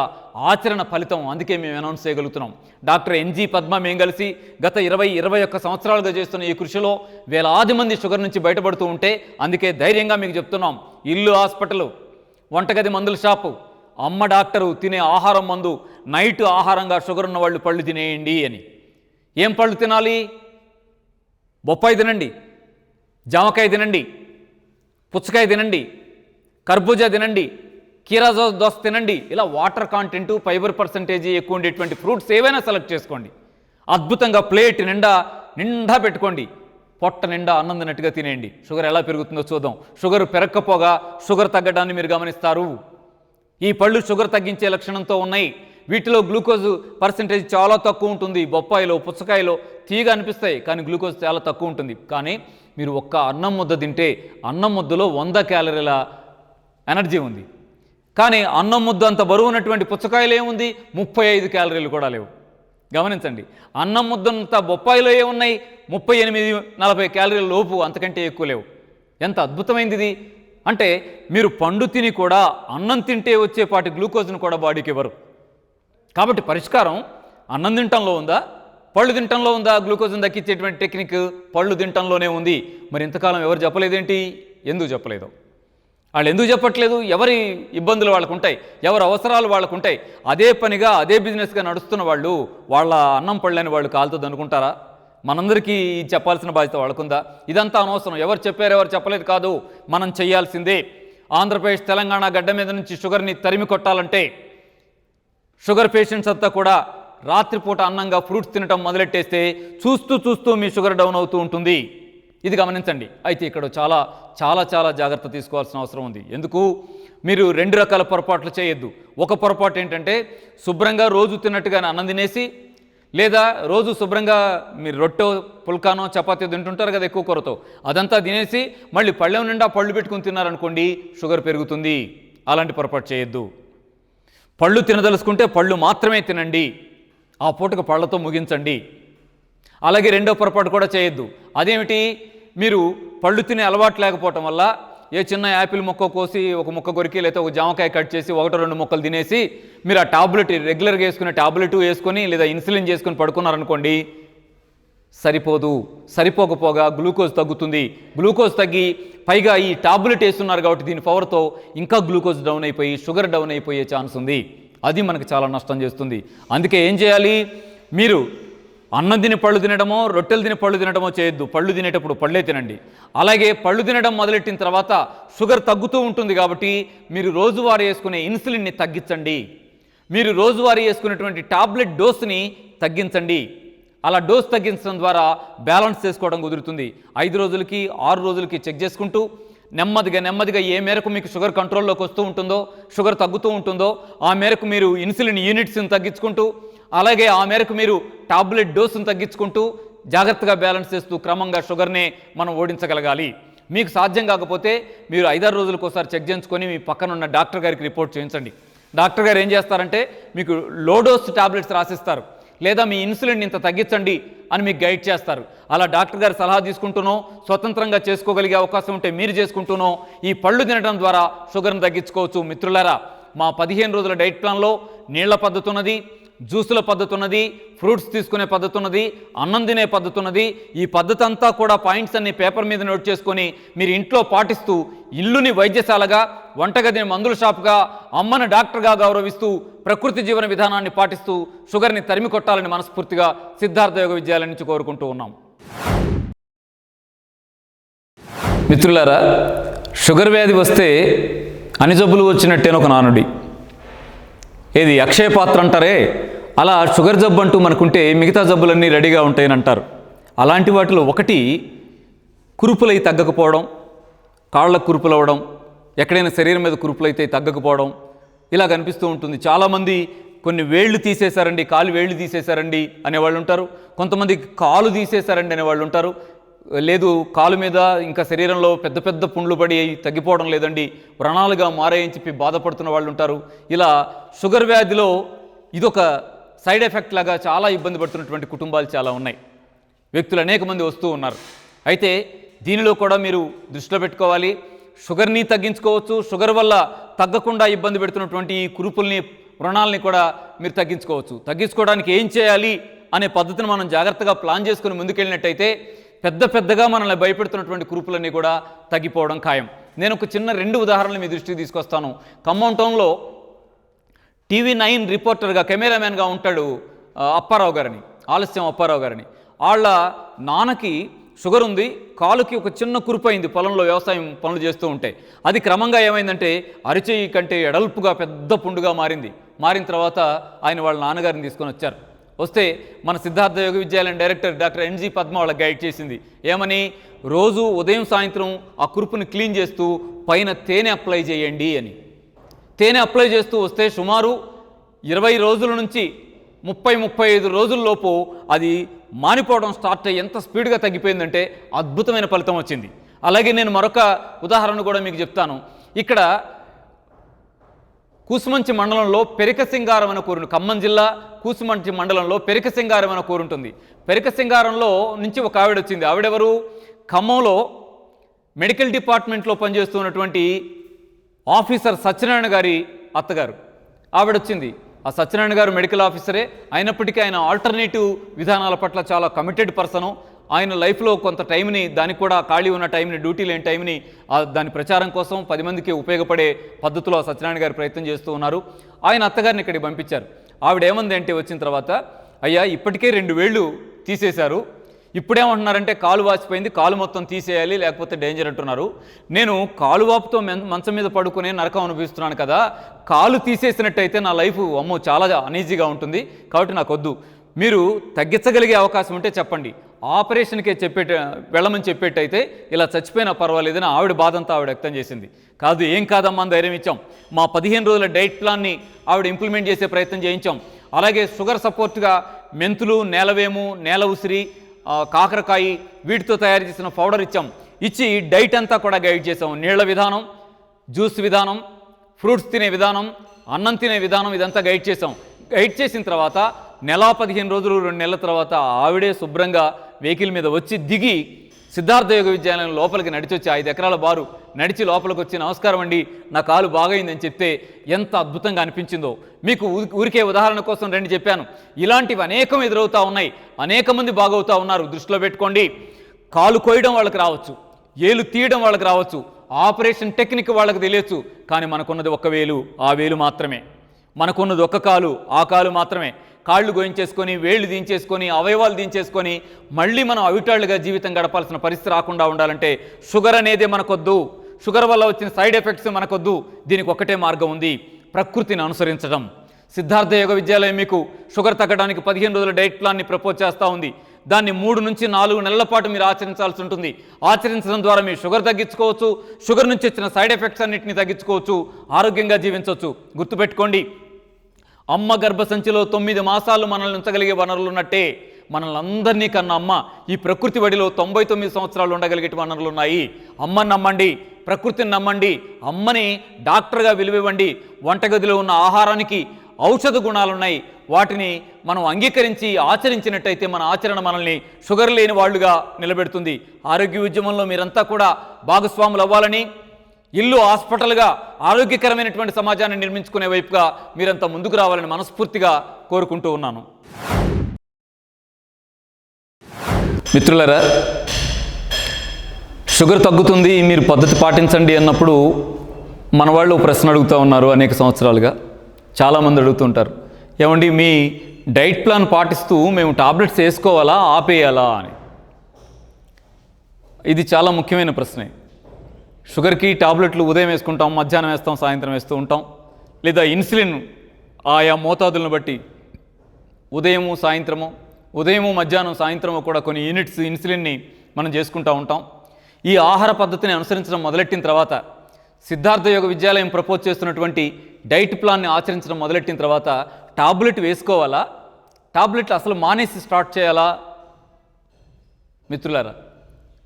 ఆచరణ ఫలితం, అందుకే మేము అనౌన్స్ చేయగలుగుతున్నాం. డాక్టర్ ఎన్జీ పద్మ మేము కలిసి గత 20-21 సంవత్సరాలుగా చేస్తున్న ఈ కృషిలో వేలాది మంది షుగర్ నుంచి బయటపడుతూ ఉంటే, అందుకే ధైర్యంగా మీకు చెప్తున్నాం, ఇల్లు హాస్పిటల్, వంటగది మందుల షాపు, అమ్మ డాక్టరు, తినే ఆహారం మందు, నైట్ ఆహారంగా షుగర్ ఉన్న వాళ్ళు పళ్ళు తినేయండి అని. ఏం పళ్ళు తినాలి? బొప్పాయి తినండి, జామకాయ తినండి, పుచ్చకాయ తినండి, కర్బూజా తినండి, కీరా దోస తినండి. ఇలా వాటర్ కాంటెంట్, ఫైబర్ పర్సంటేజ్ ఎక్కువ ఉండేటువంటి ఫ్రూట్స్ ఏవైనా సెలెక్ట్ చేసుకోండి. అద్భుతంగా ప్లేట్ నిండా పెట్టుకోండి, పొట్ట నిండా అన్నం తిన్నట్టుగా తినేయండి. షుగర్ ఎలా పెరుగుతుందో చూద్దాం. షుగర్ పెరగకపోగా షుగర్ తగ్గడాన్ని మీరు గమనిస్తారు. ఈ పళ్ళు షుగర్ తగ్గించే లక్షణంతో ఉన్నాయి. వీటిలో గ్లూకోజ్ పర్సంటేజ్ చాలా తక్కువ ఉంటుంది. బొప్పాయిలో, పుచ్చకాయలో తీగా అనిపిస్తాయి, కానీ గ్లూకోజ్ చాలా తక్కువ ఉంటుంది. కానీ మీరు ఒక్క అన్నం ముద్ద తింటే అన్నం ముద్దలో 100 క్యాలరీల ఎనర్జీ ఉంది. కానీ అన్నం ముద్ద అంత బరువు ఉన్నటువంటి పుచ్చకాయలు ఏముంది? 35 క్యాలరీలు కూడా లేవు. గమనించండి, అన్నం ముద్దంత బొప్పాయిలో ఏమున్నాయి? 38-40 క్యాలరీల లోపు, అంతకంటే ఎక్కువ లేవు. ఎంత అద్భుతమైంది ఇది! అంటే మీరు పండు తిని కూడా అన్నం తింటే వచ్చేపాటి గ్లూకోజ్ను కూడా బాడీకి ఇవ్వరు. కాబట్టి పరిష్కారం అన్నం తినటంలో ఉందా, పళ్ళు తినటంలో ఉందా? గ్లూకోజ్ని దక్కించేటువంటి టెక్నిక్ పళ్ళు తినటంలోనే ఉంది. మరి ఇంతకాలం ఎవరు చెప్పలేదేంటి? ఎందుకు చెప్పలేదు? వాళ్ళు ఎందుకు చెప్పట్లేదు? ఎవరి ఇబ్బందులు వాళ్ళకు ఉంటాయి, ఎవరి అవసరాలు వాళ్ళకు ఉంటాయి. అదే పనిగా అదే బిజినెస్గా నడుస్తున్న వాళ్ళు వాళ్ళ అన్నం పళ్ళని వాళ్ళు కాలుతుంది అనుకుంటారా? మనందరికీ చెప్పాల్సిన బాధ్యత వాళ్ళకుందా? ఇదంతా అనవసరం. ఎవరు చెప్పారు ఎవరు చెప్పలేదు కాదు, మనం చేయాల్సిందే. ఆంధ్రప్రదేశ్ తెలంగాణ గడ్డ మీద నుంచి షుగర్ని తరిమి కొట్టాలంటే షుగర్ పేషెంట్స్ అంతా కూడా రాత్రిపూట అన్నంగా ఫ్రూట్స్ తినటం మొదలెట్టేస్తే చూస్తూ చూస్తూ మీ షుగర్ డౌన్ అవుతూ ఉంటుంది. ఇది గమనించండి. అయితే ఇక్కడ చాలా చాలా చాలా జాగ్రత్త తీసుకోవాల్సిన అవసరం ఉంది. ఎందుకు? మీరు 2 రకాల పొరపాట్లు చేయొద్దు. ఒక పొరపాటు ఏంటంటే శుభ్రంగా రోజు తిన్నట్టుగానే అన్నం తినేసి, లేదా రోజు శుభ్రంగా మీరు రొట్టె పుల్కానో చపాతీ తింటుంటారు కదా ఎక్కువ కూరతో, అదంతా తినేసి మళ్ళీ పళ్ళెం నిండా పళ్ళు పెట్టుకుని తిన్నారనుకోండి, షుగర్ పెరుగుతుంది. అలాంటి పొరపాటు చేయొద్దు. పళ్ళు తినదలుచుకుంటే పళ్ళు మాత్రమే తినండి, ఆ పూటకు పళ్ళతో ముగించండి. అలాగే రెండో పొరపాటు కూడా చేయొద్దు. అదేమిటి? మీరు పళ్ళు తినే అలవాటు లేకపోవటం వల్ల ఏ చిన్న యాపిల్ ముక్క కోసి ఒక ముక్క కొరికి, లేకపోతే ఒక జామకాయ కట్ చేసి 1-2 ముక్కలు తినేసి మీరు ఆ టాబ్లెట్ రెగ్యులర్గా వేసుకునే టాబ్లెట్ వేసుకొని లేదా ఇన్సులిన్ చేసుకొని పడుకున్నారనుకోండి, సరిపోదు. సరిపోకపోగా గ్లూకోజ్ తగ్గుతుంది. గ్లూకోజ్ తగ్గి పైగా ఈ టాబ్లెట్ వేస్తున్నారు కాబట్టి దీని పవర్తో ఇంకా గ్లూకోజ్ డౌన్ అయిపోయి షుగర్ డౌన్ అయిపోయే ఛాన్స్ ఉంది. అది మనకు చాలా నష్టం చేస్తుంది. అందుకే ఏం చేయాలి? మీరు అన్నం తిని పళ్ళు తినడమో, రొట్టెలు తిని పళ్ళు తినడమో చేయొద్దు. పళ్ళు తినేటప్పుడు పళ్ళే తినండి. అలాగే పళ్ళు తినడం మొదలెట్టిన తర్వాత షుగర్ తగ్గుతూ ఉంటుంది కాబట్టి మీరు రోజువారీ వేసుకునే ఇన్సులిన్ని తగ్గించండి. మీరు రోజువారీ వేసుకునేటువంటి టాబ్లెట్ డోస్ని తగ్గించండి. అలా డోస్ తగ్గించడం ద్వారా బ్యాలెన్స్ చేసుకోవడం కుదురుతుంది. 5 రోజులకి 6 రోజులకి చెక్ చేసుకుంటూ నెమ్మదిగా ఏ మేరకు మీకు షుగర్ కంట్రోల్లోకి వస్తూ ఉంటుందో, షుగర్ తగ్గుతూ ఉంటుందో ఆ మేరకు మీరు ఇన్సులిన్ యూనిట్స్ని తగ్గించుకుంటూ, అలాగే ఆ మేరకు మీరు టాబ్లెట్ డోసును తగ్గించుకుంటూ జాగ్రత్తగా బ్యాలెన్స్ చేస్తూ క్రమంగా షుగర్నే మనం ఓడించగలగాలి. మీకు సాధ్యం కాకపోతే మీరు 5-6 రోజులకు ఒకసారి చెక్ చేయించుకొని మీ పక్కన ఉన్న డాక్టర్ గారికి రిపోర్ట్ చేయించండి. డాక్టర్ గారు ఏం చేస్తారంటే మీకు లో డోస్ టాబ్లెట్స్ రాసిస్తారు, లేదా మీ ఇన్సులిన్ ఇంత తగ్గించండి అని మీకు గైడ్ చేస్తారు. అలా డాక్టర్ గారి సలహా తీసుకుంటూనో, స్వతంత్రంగా చేసుకోగలిగే అవకాశం ఉంటే మీరు చేసుకుంటూనో ఈ పళ్ళు తినడం ద్వారా షుగర్ని తగ్గించుకోవచ్చు. మిత్రులారా, మా 15 రోజుల డైట్ ప్లాన్లో నీళ్ల పద్ధతి ఉన్నది, జ్యూసుల పద్ధతి ఉన్నది, ఫ్రూట్స్ తీసుకునే పద్ధతి ఉన్నది, అన్నం తినే పద్ధతి ఉన్నది. ఈ పద్ధతి అంతా కూడా పాయింట్స్ అన్ని పేపర్ మీద నోట్ చేసుకొని మీరు ఇంట్లో పాటిస్తూ ఇల్లుని వైద్యశాలగా, వంటగదిని మందుల షాపుగా, అమ్మని డాక్టర్గా గౌరవిస్తూ ప్రకృతి జీవన విధానాన్ని పాటిస్తూ షుగర్ని తరిమి కొట్టాలని మనస్ఫూర్తిగా సిద్ధార్థ యోగ విద్యాలయం నుంచి కోరుకుంటూ ఉన్నాం. మిత్రులారా, షుగర్ వ్యాధి వస్తే అన్ని జబ్బులు వచ్చినట్టేన ఒక నానుడి. ఏది అక్షయ పాత్ర అంటారే, అలా షుగర్ జబ్బు అంటూ మనకుంటే మిగతా జబ్బులన్నీ రెడీగా ఉంటాయని అంటారు. అలాంటి వాటిలో ఒకటి కురుపులై తగ్గకపోవడం, కాళ్ళకు కురుపులు అవ్వడం, ఎక్కడైనా శరీరం మీద కురుపులైతే తగ్గకపోవడం, ఇలా కనిపిస్తూ ఉంటుంది. చాలామంది కొన్ని వేళ్ళు తీసేశారండి, కాలు వేళ్ళు తీసేశారండి అనేవాళ్ళు ఉంటారు. కొంతమంది కాలు తీసేశారండి అనేవాళ్ళు ఉంటారు. లేదు, కాలు మీద ఇంకా శరీరంలో పెద్ద పెద్ద పుండ్లు పడి తగ్గిపోవడం లేదండి, వ్రణాలుగా మారాయని చెప్పి బాధపడుతున్న వాళ్ళు ఉంటారు. ఇలా షుగర్ వ్యాధిలో ఇదొక సైడ్ ఎఫెక్ట్ లాగా చాలా ఇబ్బంది పడుతున్నటువంటి కుటుంబాలు చాలా ఉన్నాయి. వ్యక్తులు అనేక మంది వస్తూ ఉన్నారు. అయితే దీనిలో కూడా మీరు దృష్టిలో పెట్టుకోవాలి. షుగర్ని తగ్గించుకోవచ్చు. షుగర్ వల్ల తగ్గకుండా ఇబ్బంది పెడుతున్నటువంటి ఈ కురుపుల్ని, వ్రణాలని కూడా మీరు తగ్గించుకోవచ్చు. తగ్గించుకోవడానికి ఏం చేయాలి అనే పద్ధతిని మనం జాగ్రత్తగా ప్లాన్ చేసుకుని ముందుకెళ్ళినట్టయితే పెద్దగా మనల్ని భయపెడుతున్నటువంటి కురుపులన్నీ కూడా తగ్గిపోవడం ఖాయం. నేను ఒక చిన్న 2 ఉదాహరణలు మీ దృష్టికి తీసుకొస్తాను. ఖమ్మం టౌన్లో TV9 రిపోర్టర్గా, కెమెరామ్యాన్గా ఉంటాడు అప్పారావు గారని, ఆలస్యం అప్పారావు గారని. వాళ్ళ నాన్నకి షుగర్ ఉంది, కాలుకి ఒక చిన్న కురుపు అయింది పొలంలో వ్యవసాయం పనులు చేస్తూ ఉంటే. అది క్రమంగా ఏమైందంటే అరిచేయి కంటే ఎడల్పుగా పెద్ద పుండుగా మారిన తర్వాత ఆయన వాళ్ళ నాన్నగారిని తీసుకొని వచ్చారు. వస్తే మన సిద్ధార్థ యోగ విద్యాలయం డైరెక్టర్ డాక్టర్ NG పద్మ వాళ్ళకి గైడ్ చేసింది. ఏమని? రోజు ఉదయం సాయంత్రం ఆ కురుపుని క్లీన్ చేస్తూ పైన తేనె అప్లై చేయండి అని. తేనె అప్లై చేస్తూ వస్తే సుమారు 20 రోజుల నుంచి 30-35 రోజుల్లోపు అది మానిపోవడం స్టార్ట్ అయ్యి ఎంత స్పీడ్గా తగ్గిపోయిందంటే అద్భుతమైన ఫలితం వచ్చింది. అలాగే నేను మరొక ఉదాహరణ కూడా మీకు చెప్తాను. ఇక్కడ కూసుమంచి మండలంలో పెరికసింగారం అనే కూరు, ఖమ్మం జిల్లా కూసుమంచి మండలంలో పెరికసింగారం అనే కూరు ఉంటుంది. పెరికసింగారంలో నుంచి ఒక ఆవిడ వచ్చింది. ఆవిడెవరు? ఖమ్మంలో మెడికల్ డిపార్ట్మెంట్లో పనిచేస్తున్నటువంటి ఆఫీసర్ సత్యనారాయణ గారి అత్తగారు ఆవిడొచ్చింది. ఆ సత్యనారాయణ గారు మెడికల్ ఆఫీసరే అయినప్పటికీ ఆయన ఆల్టర్నేటివ్ విధానాల పట్ల చాలా కమిటెడ్ పర్సను. ఆయన లైఫ్లో కొంత టైంని, దానికి కూడా ఖాళీ ఉన్న టైంని, డ్యూటీ లేని టైంని దాని ప్రచారం కోసం 10 మందికి ఉపయోగపడే పద్ధతిలో సత్యనారాయణ గారు ప్రయత్నం చేస్తూ ఉన్నారు. ఆయన అత్తగారిని ఇక్కడికి పంపించారు. ఆవిడ ఏమంది అంటే వచ్చిన తర్వాత, అయ్యా ఇప్పటికే 2 వేళ్ళు తీసేశారు, ఇప్పుడేమంటున్నారంటే కాలు వాచిపోయింది, కాలు మొత్తం తీసేయాలి లేకపోతే డేంజర్ అంటున్నారు. నేను కాలు వాపుతో మంచం మీద పడుకునే నరకం అనుభవిస్తున్నాను కదా, కాలు తీసేసినట్టయితే నా లైఫ్ అమ్మో చాలా అనీజీగా ఉంటుంది, కాబట్టి నాకు వద్దు, మీరు తగ్గించగలిగే అవకాశం ఉంటే చెప్పండి, ఆపరేషన్కే వెళ్ళమని చెప్పేట్టయితే ఇలా చచ్చిపోయినా పర్వాలేదని ఆవిడ బాధంతా ఆవిడ వ్యక్తం చేసింది. కాదు ఏం కాదమ్మా అని ధైర్యం ఇచ్చాం. మా 15 రోజుల డైట్ ప్లాన్ని ఆవిడ ఇంప్లిమెంట్ చేసే ప్రయత్నం చేయించాం. అలాగే షుగర్ సపోర్ట్గా మెంతులు, నేలవేము, నేల ఉసిరి, కాకరకాయ వీటితో తయారు చేసిన పౌడర్ ఇచ్చాం. ఇచ్చి డైట్ అంతా కూడా గైడ్ చేసాం. నీళ్ల విధానం, జ్యూస్ విధానం, ఫ్రూట్స్ తినే విధానం, అన్నం తినే విధానం, ఇదంతా గైడ్ చేసాం. గైడ్ చేసిన తర్వాత నెల 15 రోజులు 2 నెలల తర్వాత ఆవిడే శుభ్రంగా వెహికల్ మీద వచ్చి దిగి సిద్ధార్థ యోగ విద్యాలయం లోపలికి నడిచొచ్చి 5 ఎకరాల బారు నడిచి లోపలికి వచ్చి నమస్కారం అండి నా కాలు బాగైందని చెప్తే ఎంత అద్భుతంగా అనిపించిందో. మీకు ఊరికే ఉదాహరణ కోసం రెండు చెప్పాను. ఇలాంటివి అనేకం ఎదురవుతూ ఉన్నాయి, అనేక మంది బాగవుతూ ఉన్నారు. దృష్టిలో పెట్టుకోండి. కాలు కోయడం వాళ్ళకి రావచ్చు, ఏలు తీయడం వాళ్ళకి రావచ్చు, ఆపరేషన్ టెక్నిక్ వాళ్ళకి తెలియచ్చు. కానీ మనకున్నది 1 వేలు, ఆ వేలు మాత్రమే. మనకున్నది 1 కాలు, ఆ కాలు మాత్రమే. కాళ్ళు గోయించేసుకొని, వేళ్ళు దించేసుకొని, అవయవాలు దించేసుకొని మళ్ళీ మనం అవిటాళ్ళుగా జీవితం గడపాల్సిన పరిస్థితి రాకుండా ఉండాలంటే షుగర్ అనేదే మనకొద్దు. షుగర్ వల్ల వచ్చిన సైడ్ ఎఫెక్ట్స్ మనకొద్దు. దీనికి ఒకటే మార్గం ఉంది, ప్రకృతిని అనుసరించడం. సిద్ధార్థ యోగ విద్యాలయం మీకు షుగర్ తగ్గడానికి 15 రోజుల డైట్ ప్లాన్ని ప్రపోజ్ చేస్తూ ఉంది. దాన్ని 3 నుంచి 4 నెలల పాటు మీరు ఆచరించాల్సి ఉంటుంది. ఆచరించడం ద్వారా మీరు షుగర్ తగ్గించుకోవచ్చు, షుగర్ నుంచి వచ్చిన సైడ్ ఎఫెక్ట్స్ అన్నింటినీ తగ్గించుకోవచ్చు, ఆరోగ్యంగా జీవించవచ్చు. గుర్తుపెట్టుకోండి, అమ్మ గర్భసంచిలో 9 మాసాలు మనల్ని ఉంచగలిగే వనరులు ఉన్నట్టే మనల్ని అందరినీ కన్నా అమ్మ ఈ ప్రకృతి వడిలో 99 సంవత్సరాలు ఉండగలిగే వనరులు ఉన్నాయి. అమ్మని నమ్మండి, ప్రకృతిని నమ్మండి, అమ్మని డాక్టర్గా విలువివ్వండి. వంటగదిలో ఉన్న ఆహారానికి ఔషధ గుణాలున్నాయి, వాటిని మనం అంగీకరించి ఆచరించినట్టయితే మన ఆచరణ మనల్ని షుగర్ లేని వాళ్ళుగా నిలబెడుతుంది. ఆరోగ్య ఉద్యమంలో మీరంతా కూడా భాగస్వాములు అవ్వాలని, ఇల్లు హాస్పిటల్గా ఆరోగ్యకరమైనటువంటి సమాజాన్ని నిర్మించుకునే వైపుగా మీరంతా ముందుకు రావాలని మనస్ఫూర్తిగా కోరుకుంటూ ఉన్నాను. మిత్రులారా, షుగర్ తగ్గుతుంది మీరు పద్ధతి పాటించండి అన్నప్పుడు మన వాళ్ళు ప్రశ్న అడుగుతూ ఉన్నారు. అనేక సంవత్సరాలుగా చాలామంది అడుగుతుంటారు, ఏమండి మీ డైట్ ప్లాన్ పాటిస్తూ మేము టాబ్లెట్స్ వేసుకోవాలా ఆపేయాలా అని. ఇది చాలా ముఖ్యమైన ప్రశ్నే. షుగర్కి టాబ్లెట్లు ఉదయం వేసుకుంటాం, మధ్యాహ్నం వేస్తాం, సాయంత్రం వేస్తూ ఉంటాం. లేదా ఇన్సులిన్ ఆయా మోతాదులను బట్టి ఉదయము సాయంత్రము, ఉదయము మధ్యాహ్నం సాయంత్రము కూడా కొన్ని యూనిట్స్ ఇన్సులిన్ని మనం చేసుకుంటూ ఉంటాం. ఈ ఆహార పద్ధతిని అనుసరించడం మొదలెట్టిన తర్వాత, సిద్ధార్థ యోగ విద్యాలయం ప్రపోజ్ చేస్తున్నటువంటి డైట్ ప్లాన్ని ఆచరించడం మొదలెట్టిన తర్వాత టాబ్లెట్ వేసుకోవాలా, టాబ్లెట్లు అసలు మానేసి స్టార్ట్ చేయాలా? మిత్రులారా,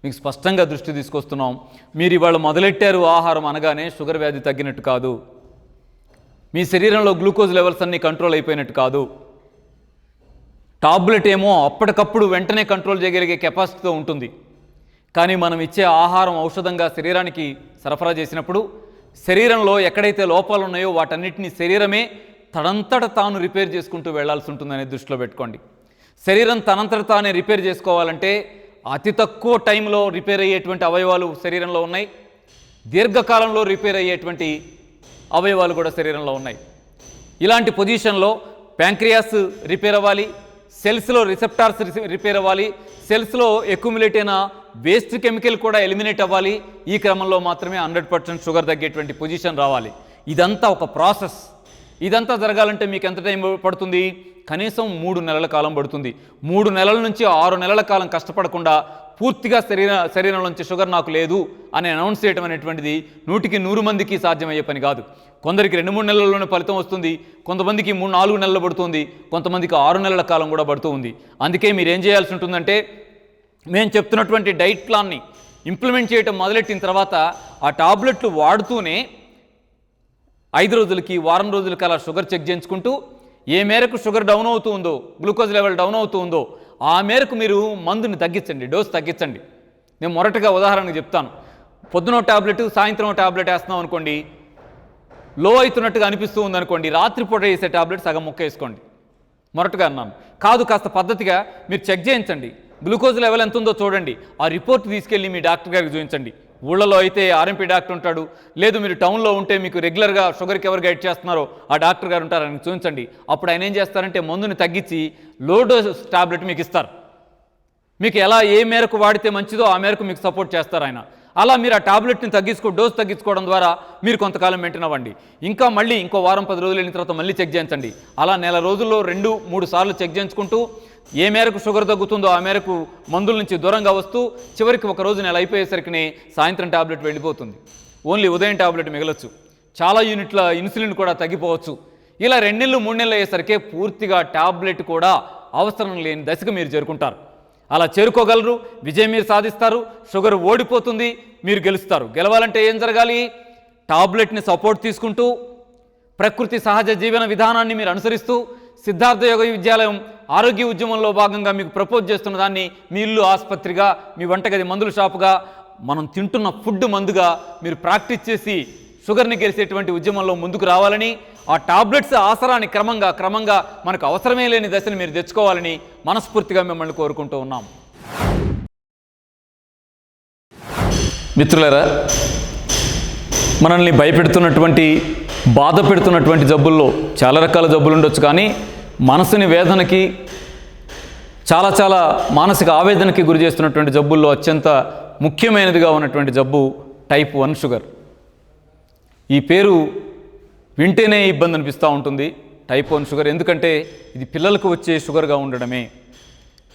మీకు స్పష్టంగా దృష్టి తీసుకొస్తున్నాం. మీరు ఇవాళ మొదలెట్టారు ఆహారం అనగానే షుగర్ వ్యాధి తగ్గినట్టు కాదు, మీ శరీరంలో గ్లూకోజ్ లెవెల్స్ అన్నీ కంట్రోల్ అయిపోయినట్టు కాదు. టాబ్లెట్ ఏమో అప్పటికప్పుడు వెంటనే కంట్రోల్ చేయగలిగే కెపాసిటీతో ఉంటుంది. కానీ మనం ఇచ్చే ఆహారం ఔషధంగా శరీరానికి సరఫరా చేసినప్పుడు శరీరంలో ఎక్కడైతే లోపాలు ఉన్నాయో వాటన్నిటిని శరీరమే తనంతట తాను రిపేర్ చేసుకుంటూ వెళ్లాల్సి ఉంటుందనే దృష్టిలో పెట్టుకోండి. శరీరం తనంతట తానే రిపేర్ చేసుకోవాలంటే అతి తక్కువ టైంలో రిపేర్ అయ్యేటువంటి అవయవాలు శరీరంలో ఉన్నాయి, దీర్ఘకాలంలో రిపేర్ అయ్యేటువంటి అవయవాలు కూడా శరీరంలో ఉన్నాయి. ఇలాంటి పొజిషన్లో ప్యాంక్రియాస్ రిపేర్ అవ్వాలి, సెల్స్లో రిసెప్టార్స్ రిపేర్ అవ్వాలి, సెల్స్లో ఎక్యుములేట్ అయిన వేస్ట్ కెమికల్ కూడా ఎలిమినేట్ అవ్వాలి. ఈ క్రమంలో మాత్రమే 100% షుగర్ తగ్గేటువంటి పొజిషన్ రావాలి. ఇదంతా ఒక ప్రాసెస్. ఇదంతా జరగాలంటే మీకు ఎంత టైం పడుతుంది? కనీసం 3 నెలల కాలం పడుతుంది. 3 నెలల నుంచి 6 నెలల కాలం కష్టపడకుండా పూర్తిగా శరీరం నుంచి షుగర్ నాకు లేదు అని అనౌన్స్ చేయడం అనేటువంటిది 100కి 100 మందికి సాధ్యమయ్యే పని కాదు. కొందరికి 2-3 నెలల్లోనే ఫలితం వస్తుంది, కొంతమందికి 3-4 నెలలు పడుతుంది, కొంతమందికి 6 నెలల కాలం కూడా పడుతూ ఉంది. అందుకే మీరు ఏం చేయాల్సి ఉంటుందంటే, మేము చెప్తున్నటువంటి డైట్ ప్లాన్ని ఇంప్లిమెంట్ చేయడం మొదలెట్టిన తర్వాత ఆ టాబ్లెట్లు వాడుతూనే 5 రోజులకి, వారం రోజులకి అలా షుగర్ చెక్ చేయించుకుంటూ ఏ మేరకు షుగర్ డౌన్ అవుతూ ఉందో, గ్లూకోజ్ లెవెల్ డౌన్ అవుతూ ఉందో ఆ మేరకు మీరు మందుని తగ్గించండి, డోస్ తగ్గించండి. నేను మొదటగా ఉదాహరణకు చెప్తాను. పొద్దున టాబ్లెట్ సాయంత్రం టాబ్లెట్ వేస్తున్నాం అనుకోండి, లో అవుతున్నట్టుగా అనిపిస్తూ ఉందనుకోండి, రాత్రిపూట వేసే టాబ్లెట్ సగం ముక్క వేసుకోండి. మొరటుగా అన్నాను కాదు, కాస్త పద్ధతిగా మీరు చెక్ చేయించండి, గ్లూకోజ్ లెవెల్ ఎంత ఉందో చూడండి, ఆ రిపోర్ట్ తీసుకెళ్ళి మీ డాక్టర్ గారికి చూపించండి. ఊళ్ళలో అయితే ఆర్ఎంపీ డాక్టర్ ఉంటాడు, లేదు మీరు టౌన్లో ఉంటే మీకు రెగ్యులర్గా షుగర్కి ఎవరు గైడ్ చేస్తున్నారో ఆ డాక్టర్ గారు ఉంటారు, ఆయన చూపించండి. అప్పుడు ఆయన ఏం చేస్తారంటే మందుని తగ్గించి లో డోస్ టాబ్లెట్ మీకు ఇస్తారు. మీకు ఎలా ఏ మేరకు వాడితే మంచిదో ఆ మేరకు మీకు సపోర్ట్ చేస్తారు ఆయన. అలా మీరు ఆ టాబ్లెట్ని డోస్ తగ్గించుకోవడం ద్వారా మీరు కొంతకాలం మెయింటైన్ అవ్వండి. ఇంకా మళ్ళీ ఇంకో వారం 10 రోజులు వెళ్ళిన తర్వాత మళ్ళీ చెక్ చేయించండి. అలా నెల రోజుల్లో 2-3 సార్లు చెక్ చేయించుకుంటూ ఏ మేరకు షుగర్ తగ్గుతుందో ఆ మేరకు మందుల నుంచి దూరంగా వస్తూ చివరికి ఒక రోజు నెల అయిపోయేసరికి సాయంత్రం టాబ్లెట్ వెళ్ళిపోతుంది. ఓన్లీ ఉదయం టాబ్లెట్ మిగలొచ్చు. చాలా యూనిట్ల ఇన్సులిన్ కూడా తగ్గిపోవచ్చు. ఇలా 2 నెలలు 3 నెలలు అయ్యేసరికి పూర్తిగా టాబ్లెట్ కూడా అవసరం లేని దశకు మీరు చేరుకుంటారు. అలా చేరుకోగలరు, విజయం మీరు సాధిస్తారు, షుగర్ ఓడిపోతుంది, మీరు గెలుస్తారు. గెలవాలంటే ఏం జరగాలి? టాబ్లెట్ని సపోర్ట్ తీసుకుంటూ ప్రకృతి సహజ జీవన విధానాన్ని మీరు అనుసరిస్తూ సిద్ధార్థ యోగ విద్యాలయం ఆరోగ్య ఉద్యమంలో భాగంగా మీకు ప్రపోజ్ చేస్తున్న దాన్ని మీ ఇల్లు ఆసుపత్రిగా, మీ వంటగది మందుల షాపుగా, మనం తింటున్న ఫుడ్ మందుగా మీరు ప్రాక్టీస్ చేసి షుగర్ని గెలిచేటువంటి ఉద్యమంలో ముందుకు రావాలని, ఆ టాబ్లెట్స్ ఆసరాన్ని క్రమంగా మనకు అవసరమే లేని దశను మీరు తెచ్చుకోవాలని మనస్ఫూర్తిగా మిమ్మల్ని కోరుకుంటూ ఉన్నాం. మిత్రులారా, మనల్ని భయపెడుతున్నటువంటి బాధ పెడుతున్నటువంటి జబ్బుల్లో చాలా రకాల జబ్బులు ఉండొచ్చు, కానీ మనసుని వేదనకి చాలా మానసిక ఆవేదనకి గురి చేస్తున్నటువంటి జబ్బుల్లో అత్యంత ముఖ్యమైనదిగా ఉన్నటువంటి జబ్బు టైప్ 1 షుగర్. ఈ పేరు వింటేనే ఇబ్బంది అనిపిస్తూ ఉంటుంది, టైప్ 1 షుగర్. ఎందుకంటే ఇది పిల్లలకు వచ్చే షుగర్గా ఉండడమే.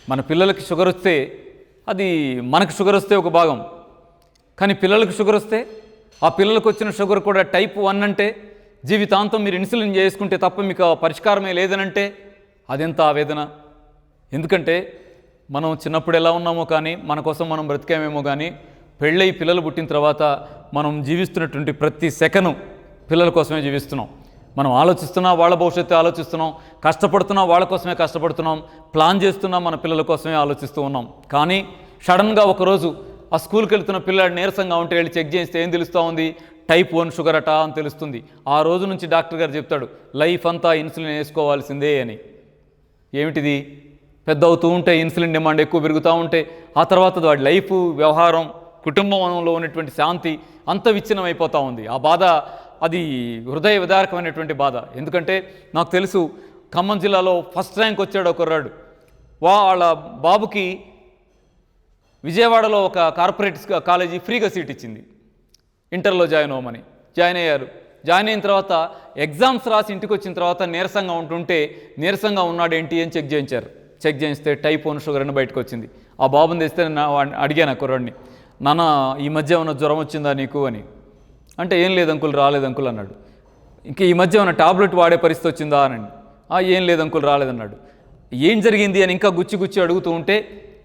మన పిల్లలకి షుగర్ వస్తే అది మనకు షుగర్ వస్తే ఒక భాగం, కానీ పిల్లలకు షుగర్ వస్తే ఆ పిల్లలకు వచ్చిన షుగర్ కూడా టైప్ 1 అంటే జీవితాంతం మీరు ఇన్సులిన్ చేసుకుంటే తప్ప మీకు పరిష్కారమే లేదనంటే అదెంత ఆవేదన. ఎందుకంటే మనం చిన్నప్పుడు ఎలా ఉన్నామో కానీ మన కోసం మనం బ్రతికామేమో కానీ పెళ్ళై పిల్లలు పుట్టిన తర్వాత మనం జీవిస్తున్నటువంటి ప్రతి సెకను పిల్లల కోసమే జీవిస్తున్నాం. మనం ఆలోచిస్తున్నా వాళ్ళ భవిష్యత్తు ఆలోచిస్తున్నాం, కష్టపడుతున్నా వాళ్ళ కోసమే కష్టపడుతున్నాం, ప్లాన్ చేస్తున్నాం మన పిల్లల కోసమే ఆలోచిస్తూ ఉన్నాం. కానీ సడన్గా ఒకరోజు ఆ స్కూల్కి వెళ్తున్న పిల్లాడు నీరసంగా ఉంటే వెళ్ళి చెక్ చేస్తే ఏం తెలుస్తూ ఉంది? టైప్ 1 షుగర్ అట అని తెలుస్తుంది. ఆ రోజు నుంచి డాక్టర్ గారు చెప్తాడు లైఫ్ అంతా ఇన్సులిన్ వేసుకోవాల్సిందే అని. ఏమిటిది? పెద్ద అవుతూ ఉంటే ఇన్సులిన్ డిమాండ్ ఎక్కువ పెరుగుతూ ఉంటే ఆ తర్వాత వాడి లైఫ్, వ్యవహారం, కుటుంబంలో ఉన్నటువంటి శాంతి అంత విచ్ఛిన్నం అయిపోతూ ఉంది. ఆ బాధ అది హృదయ విదారకమైనటువంటి బాధ. ఎందుకంటే నాకు తెలుసు, ఖమ్మం జిల్లాలో ఫస్ట్ ర్యాంక్ వచ్చాడు ఒక కుర్రాడు. వాళ్ళ బాబుకి విజయవాడలో ఒక కార్పొరేట్ కాలేజీ ఫ్రీగా సీట్ ఇచ్చింది, ఇంటర్లో జాయిన్ అవ్వమని. జాయిన్ అయ్యారు. జాయిన్ అయిన తర్వాత ఎగ్జామ్స్ రాసి ఇంటికి వచ్చిన తర్వాత నీరసంగా ఉంటుంటే నీరసంగా ఉన్నాడేంటి అని చెక్ చేయించారు. చెక్ చేయిస్తే టైప్ 1 షుగర్ అని బయటకు వచ్చింది. ఆ బాబుని తెస్తే అడిగాను ఆ కుర్రాడిని, నాన్న ఈ మధ్య ఏమైనా జ్వరం వచ్చిందా నీకు అని. అంటే ఏం లేదు అంకుల్, రాలేదు అంకుల్ అన్నాడు. ఇంక ఈ మధ్య ఏమైనా టాబ్లెట్ వాడే పరిస్థితి వచ్చిందా అనండి. ఏం లేదు అంకుల్, రాలేదన్నాడు. ఏం జరిగింది అని ఇంకా గుచ్చి అడుగుతూ ఉంటే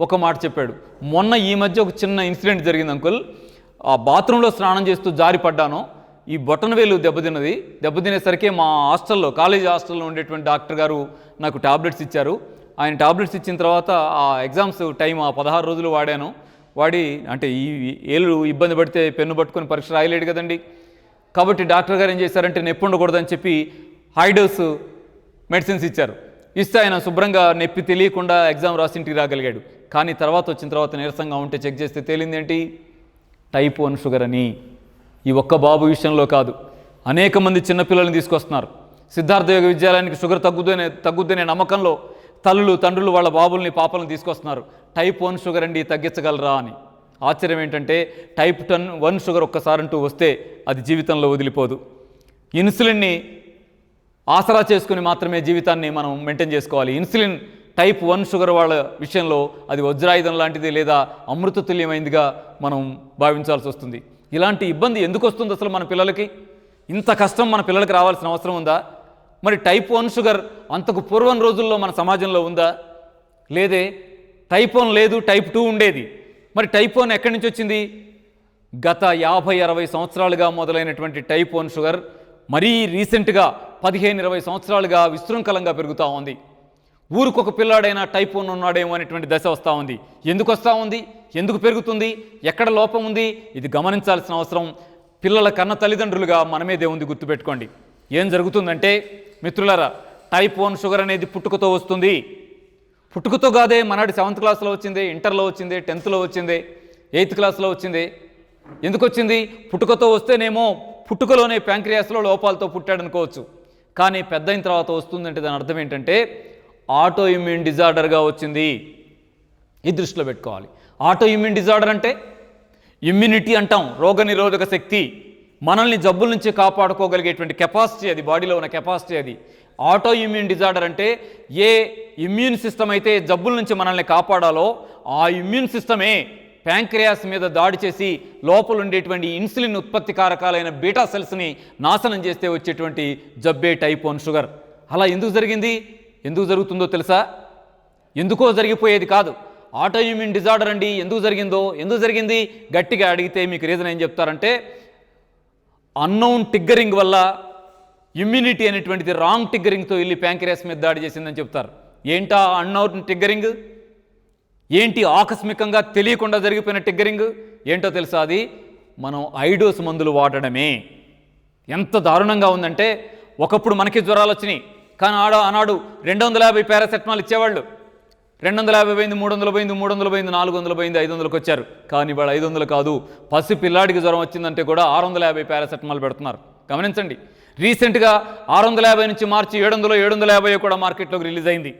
ఒక మాట చెప్పాడు, మొన్న ఈ మధ్య ఒక చిన్న ఇన్సిడెంట్ జరిగింది అంకుల్, ఆ బాత్రూంలో స్నానం చేస్తూ జారి పడ్డాను, ఈ బొటనవేలు దెబ్బతినేసరికి మా హాస్టల్లో, కాలేజీ హాస్టల్లో ఉండేటువంటి డాక్టర్ గారు నాకు టాబ్లెట్స్ ఇచ్చారు. ఆయన టాబ్లెట్స్ ఇచ్చిన తర్వాత ఆ ఎగ్జామ్స్ టైం ఆ 16 రోజులు వాడాను. అంటే ఈ ఏళ్ళు ఇబ్బంది పడితే పెన్ను పట్టుకొని పరీక్ష రాయలేడు కదండి. కాబట్టి డాక్టర్ గారు ఏం చేశారంటే నొప్పి ఉండకూడదని చెప్పి హై డోస్ మెడిసిన్స్ ఇచ్చారు. ఇస్తే ఆయన శుభ్రంగా నొప్పి తెలియకుండా ఎగ్జామ్ రాసి ఇంటికి రాగలిగాడు. కానీ వచ్చిన తర్వాత నీరసంగా ఉంటే చెక్ చేస్తే తేలింది ఏంటి? టైప్ 1 షుగర్ అని. ఈ ఒక్క బాబు విషయంలో కాదు, అనేక మంది చిన్నపిల్లల్ని తీసుకొస్తున్నారు. సిద్ధార్థ యోగ విద్యాలయానికి షుగర్ తగ్గుద్దనే నమ్మకంలో తల్లులు తండ్రులు వాళ్ళ బాబుల్ని పాపలను తీసుకొస్తున్నారు. టైప్ 1 షుగర్ అండి, తగ్గించగలరా అని. ఆశ్చర్యం ఏంటంటే టైప్ 1 షుగర్ ఒక్కసారంటూ వస్తే అది జీవితంలో వదిలిపోదు. ఇన్సులిన్ని ఆసరా చేసుకుని మాత్రమే జీవితాన్ని మనం మెయింటైన్ చేసుకోవాలి. ఇన్సులిన్ టైప్ 1 షుగర్ వాళ్ళ విషయంలో అది వజ్రాయుధం లాంటిది లేదా అమృతతుల్యమైందిగా మనం భావించాల్సి వస్తుంది. ఇలాంటి ఇబ్బంది ఎందుకు వస్తుంది అసలు మన పిల్లలకి? ఇంత కష్టం మన పిల్లలకి రావాల్సిన అవసరం ఉందా? మరి టైప్ 1 షుగర్ అంతకు పూర్వం రోజుల్లో మన సమాజంలో ఉందా? లేదే. టైప్ 1 లేదు, టైప్ 2 ఉండేది. మరి టైప్ 1 ఎక్కడి నుంచి వచ్చింది? గత 50-60 సంవత్సరాలుగా మొదలైనటువంటి టైప్ 1 షుగర్ మరీ రీసెంట్గా 15-20 సంవత్సరాలుగా విశృంఖలంగా పెరుగుతూ ఉంది. ఊరికొక పిల్లాడైనా టైప్ 1 ఉన్నాడేమో అనేటువంటి దశ వస్తూ ఉంది. ఎందుకు వస్తూ ఉంది, ఎందుకు పెరుగుతుంది, ఎక్కడ లోపం ఉంది, ఇది గమనించాల్సిన అవసరం పిల్లల కన్న తల్లిదండ్రులుగా మనమేదే ఉంది. గుర్తుపెట్టుకోండి. ఏం జరుగుతుందంటే మిత్రులారా, టైప్ 1 షుగర్ అనేది పుట్టుకతో వస్తుంది. పుట్టుకతో కాదే, మనాడు 7th క్లాస్లో వచ్చింది, ఇంటర్లో వచ్చింది, 10thలో వచ్చింది, 8th క్లాస్లో వచ్చింది. ఎందుకు వచ్చింది? పుట్టుకతో వస్తేనేమో పుట్టుకలోనే ప్యాంక్రియాస్లో లోపాలతో పుట్టాడనుకోవచ్చు. కానీ పెద్ద అయిన తర్వాత వస్తుందంటే దాని అర్థం ఏంటంటే ఆటో ఇమ్యూన్ డిజార్డర్గా వచ్చింది. ఈ దృష్టిలో పెట్టుకోవాలి. ఆటో ఇమ్యూన్ డిజార్డర్ అంటే ఇమ్యూనిటీ అంటాం, రోగనిరోధక శక్తి, మనల్ని జబ్బుల నుంచి కాపాడుకోగలిగేటువంటి కెపాసిటీ, అది బాడీలో ఉన్న కెపాసిటీ. అది ఆటో ఇమ్యూన్ డిజార్డర్ అంటే ఏ ఇమ్యూన్ సిస్టమ్ అయితే జబ్బుల నుంచి మనల్ని కాపాడాలో ఆ ఇమ్యూన్ సిస్టమే ప్యాంక్రియాస్ మీద దాడి చేసి లోపల ఉండేటువంటి ఇన్సులిన్ ఉత్పత్తి కారకాలైన బీటా సెల్స్ని నాశనం చేస్తే వచ్చేటువంటి జబ్బే టైప్ 1 షుగర్. అలా ఎందుకు జరిగింది, ఎందుకు జరుగుతుందో తెలుసా? ఎందుకో జరిగిపోయేది కాదు. ఆటో ఇమ్యూన్ డిజార్డర్ అండి, ఎందుకు జరిగిందో, ఎందుకు జరిగింది గట్టిగా అడిగితే మీకు రీజన్ ఏం చెప్తారంటే అన్నోన్ టిగ్గరింగ్ వల్ల ఇమ్యూనిటీ అనేటువంటిది రాంగ్ టిగ్గరింగ్తో వెళ్ళి ప్యాంక్రియాస్ మీద దాడి చేసిందని చెప్తారు. ఏంటా అన్నోన్ టిగ్గరింగ్? ఏంటి ఆకస్మికంగా తెలియకుండా జరిగిపోయిన టిగ్గరింగ్ ఏంటో తెలుసా? అది మనం ఐడోస్ మందులు వాడడమే. ఎంత దారుణంగా ఉందంటే ఒకప్పుడు మనకి జ్వరాలు వచ్చినాయి, కానీ ఆనాడు 250 పారాసెటమాల్ ఇచ్చేవాళ్ళు. 250 పోయింది, 300 పోయింది, 300 పోయింది, 400 పోయింది, 500కి వచ్చారు. కానీ వాళ్ళు 500 కాదు, పసి పిల్లాడికి జ్వరం వచ్చిందంటే కూడా 650 పారాసెటమాల్ పెడుతున్నారు. గమనించండి. రీసెంట్గా 650 నుంచి మార్చి 750 కూడా మార్కెట్లోకి రిలీజ్ అయింది.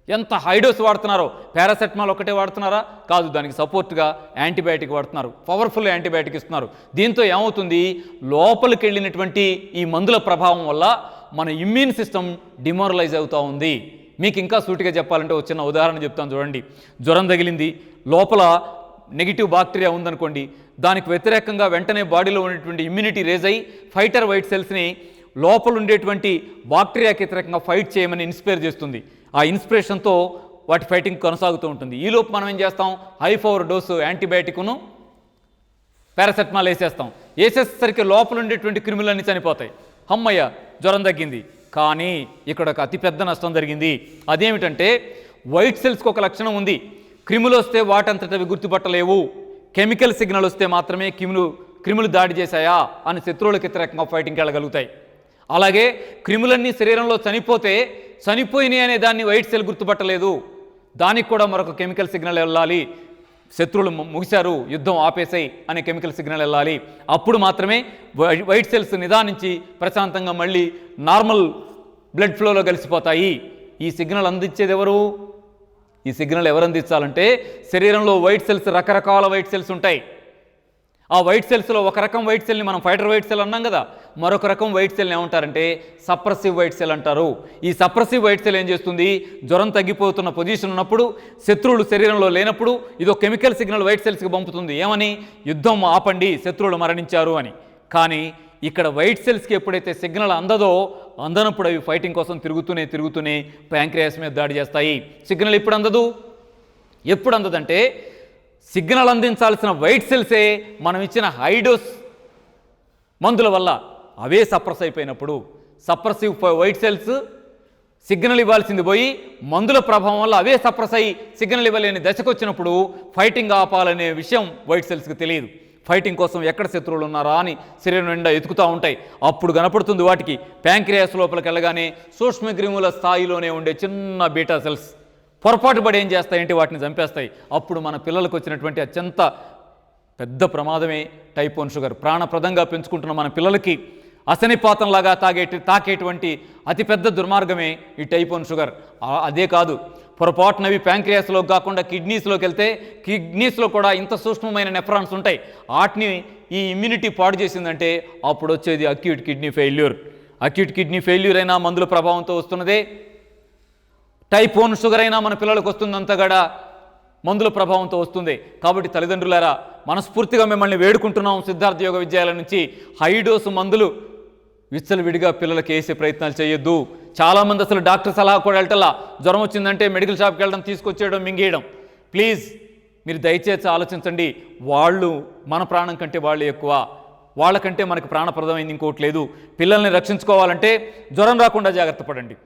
ఎంత హైడోస్ వాడుతున్నారో. పారాసెటమాల్ ఒకటే వాడుతున్నారా? కాదు, దానికి సపోర్ట్గా యాంటీబయాటిక్ వాడుతున్నారు, పవర్ఫుల్ యాంటీబయాటిక్ ఇస్తున్నారు. దీంతో ఏమవుతుంది, లోపలికి వెళ్ళినటువంటి ఈ మందుల ప్రభావం వల్ల మన ఇమ్యూన్ సిస్టమ్ డిమోరలైజ్ అవుతూ ఉంది. మీకు ఇంకా సూటిగా చెప్పాలంటే ఒక చిన్న ఉదాహరణ చెప్తాను చూడండి. జ్వరం తగిలింది, లోపల నెగిటివ్ బాక్టీరియా ఉందనుకోండి, దానికి వ్యతిరేకంగా వెంటనే బాడీలో ఉన్నటువంటి ఇమ్యూనిటీ రేజ్ అయ్యి ఫైటర్ వైట్ సెల్స్ని లోపల ఉండేటువంటి బాక్టీరియాకి వ్యతిరేకంగా ఫైట్ చేయమని ఇన్స్పైర్ చేస్తుంది. ఆ ఇన్స్పిరేషన్తో వాటి ఫైటింగ్ కొనసాగుతూ ఉంటుంది. ఈలోపు మనం ఏం చేస్తాం, హై పవర్ డోసు యాంటీబయాటిక్ను పారాసెటమాల్ వేసేస్తాం. వేసేసరికి లోపల ఉండేటువంటి క్రిములన్నీ చనిపోతాయి. అమ్మయ్య, జ్వరం తగ్గింది. కానీ ఇక్కడ ఒక అతిపెద్ద నష్టం జరిగింది. అదేమిటంటే వైట్ సెల్స్కి ఒక లక్షణం ఉంది. క్రిములు వస్తే వాటంతటవి గుర్తుపట్టలేవు. కెమికల్ సిగ్నల్ వస్తే మాత్రమే క్రిములు దాడి చేశాయా అని శత్రువులకు వ్యతిరేకంగా ఫైటింగ్కి వెళ్ళగలుగుతాయి. అలాగే క్రిములన్నీ శరీరంలో చనిపోయినాయి అనే దాన్ని వైట్ సెల్ గుర్తుపట్టలేదు. దానికి కూడా మరొక కెమికల్ సిగ్నల్ వెళ్ళాలి. శత్రువులు ముగిశారు, యుద్ధం ఆపేసాయి అనే కెమికల్ సిగ్నల్ వెళ్ళాలి. అప్పుడు మాత్రమే వైట్ సెల్స్ నిదానించి ప్రశాంతంగా మళ్ళీ నార్మల్ బ్లడ్ ఫ్లోలో కలిసిపోతాయి. ఈ సిగ్నల్ అందించేది ఎవరు? ఈ సిగ్నల్ ఎవరు అందించాలంటే శరీరంలో వైట్ సెల్స్, రకరకాల వైట్ సెల్స్ ఉంటాయి. ఆ వైట్ సెల్స్లో ఒక రకం వైట్ సెల్ని మనం ఫైటర్ వైట్ సెల్ అన్నాం కదా, మరొక రకం వైట్ సెల్ని ఏమంటారంటే సప్రెసివ్ వైట్ సెల్ అంటారు. ఈ సప్రెసివ్ వైట్ సెల్ ఏం చేస్తుంది, జ్వరం తగ్గిపోతున్న పొజిషన్ ఉన్నప్పుడు, శత్రువులు శరీరంలో లేనప్పుడు ఇదో కెమికల్ సిగ్నల్ వైట్ సెల్స్కి పంపుతుంది. ఏమని? యుద్ధం ఆపండి, శత్రువులు మరణించారు అని. కానీ ఇక్కడ వైట్ సెల్స్కి ఎప్పుడైతే సిగ్నల్ అందనప్పుడు అవి ఫైటింగ్ కోసం తిరుగుతూనే ప్యాంక్రియాస్ మీద దాడి చేస్తాయి. సిగ్నల్ ఎప్పుడు అందదంటే సిగ్నల్ అందించాల్సిన వైట్ సెల్సే మనం ఇచ్చిన హైడోస్ మందుల వల్ల అవే సప్రెస్ అయిపోయినప్పుడు, సప్రెసివ్ వైట్ సెల్స్ సిగ్నల్ ఇవ్వాల్సింది పోయి మందుల ప్రభావం వల్ల అవే సప్రెస్ అయ్యి సిగ్నల్ ఇవ్వలేని దశకు వచ్చినప్పుడు ఫైటింగ్ ఆపాలనే విషయం వైట్ సెల్స్కి తెలియదు. ఫైటింగ్ కోసం ఎక్కడ శత్రువులు ఉన్నారా అని శరీరం నిండా ఎతుకుతూ ఉంటాయి. అప్పుడు కనపడుతుంది వాటికి ప్యాంక్రియాస్ లోపలికి వెళ్ళగానే సూక్ష్మక్రిముల స్థాయిలోనే ఉండే చిన్న బీటా సెల్స్ పొరపాటు పడి ఏం చేస్తాయంటే వాటిని చంపేస్తాయి. అప్పుడు మన పిల్లలకు వచ్చినటువంటి అత్యంత పెద్ద ప్రమాదమే టైప్ 1 షుగర్. ప్రాణప్రదంగా పెంచుకుంటున్న మన పిల్లలకి అసనిపాతంలాగా తాకేటువంటి అతిపెద్ద దుర్మార్గమే ఈ టైప్ 1 షుగర్. అదే కాదు, పొరపాటునవి ప్యాంక్రియాస్లోకి కాకుండా కిడ్నీస్లోకి వెళ్తే కిడ్నీస్లో కూడా ఇంత సూక్ష్మమైన నెఫ్రాన్స్ ఉంటాయి. వాటిని ఈ ఇమ్యూనిటీ పాడు చేసిందంటే అప్పుడు వచ్చేది acute kidney failure. Acute kidney failure అయినా మందుల ప్రభావంతో వస్తున్నదే. టైప్ 1 షుగర్ అయినా మన పిల్లలకు వస్తుందంతగా మందుల ప్రభావంతో వస్తుంది. కాబట్టి తల్లిదండ్రులారా, మనస్ఫూర్తిగా మిమ్మల్ని వేడుకుంటున్నాం, సిద్ధార్థ యోగ విద్యాలయం నుంచి హైడోసు మందులు విచ్చలవిడిగా పిల్లలకి వేసే ప్రయత్నాలు చేయొద్దు. చాలామంది అసలు డాక్టర్ సలహా కూడా వెళ్ళటల్లా, జ్వరం వచ్చిందంటే మెడికల్ షాప్కి వెళ్ళడం, తీసుకొచ్చేయడం, మింగేయడం. ప్లీజ్ మీరు దయచేసి ఆలోచించండి. వాళ్ళు మన ప్రాణం కంటే వాళ్ళు ఎక్కువ, వాళ్ళకంటే మనకి ప్రాణప్రదమైంది ఇంకోటి లేదు. పిల్లల్ని రక్షించుకోవాలంటే జ్వరం రాకుండా జాగ్రత్త పడండి.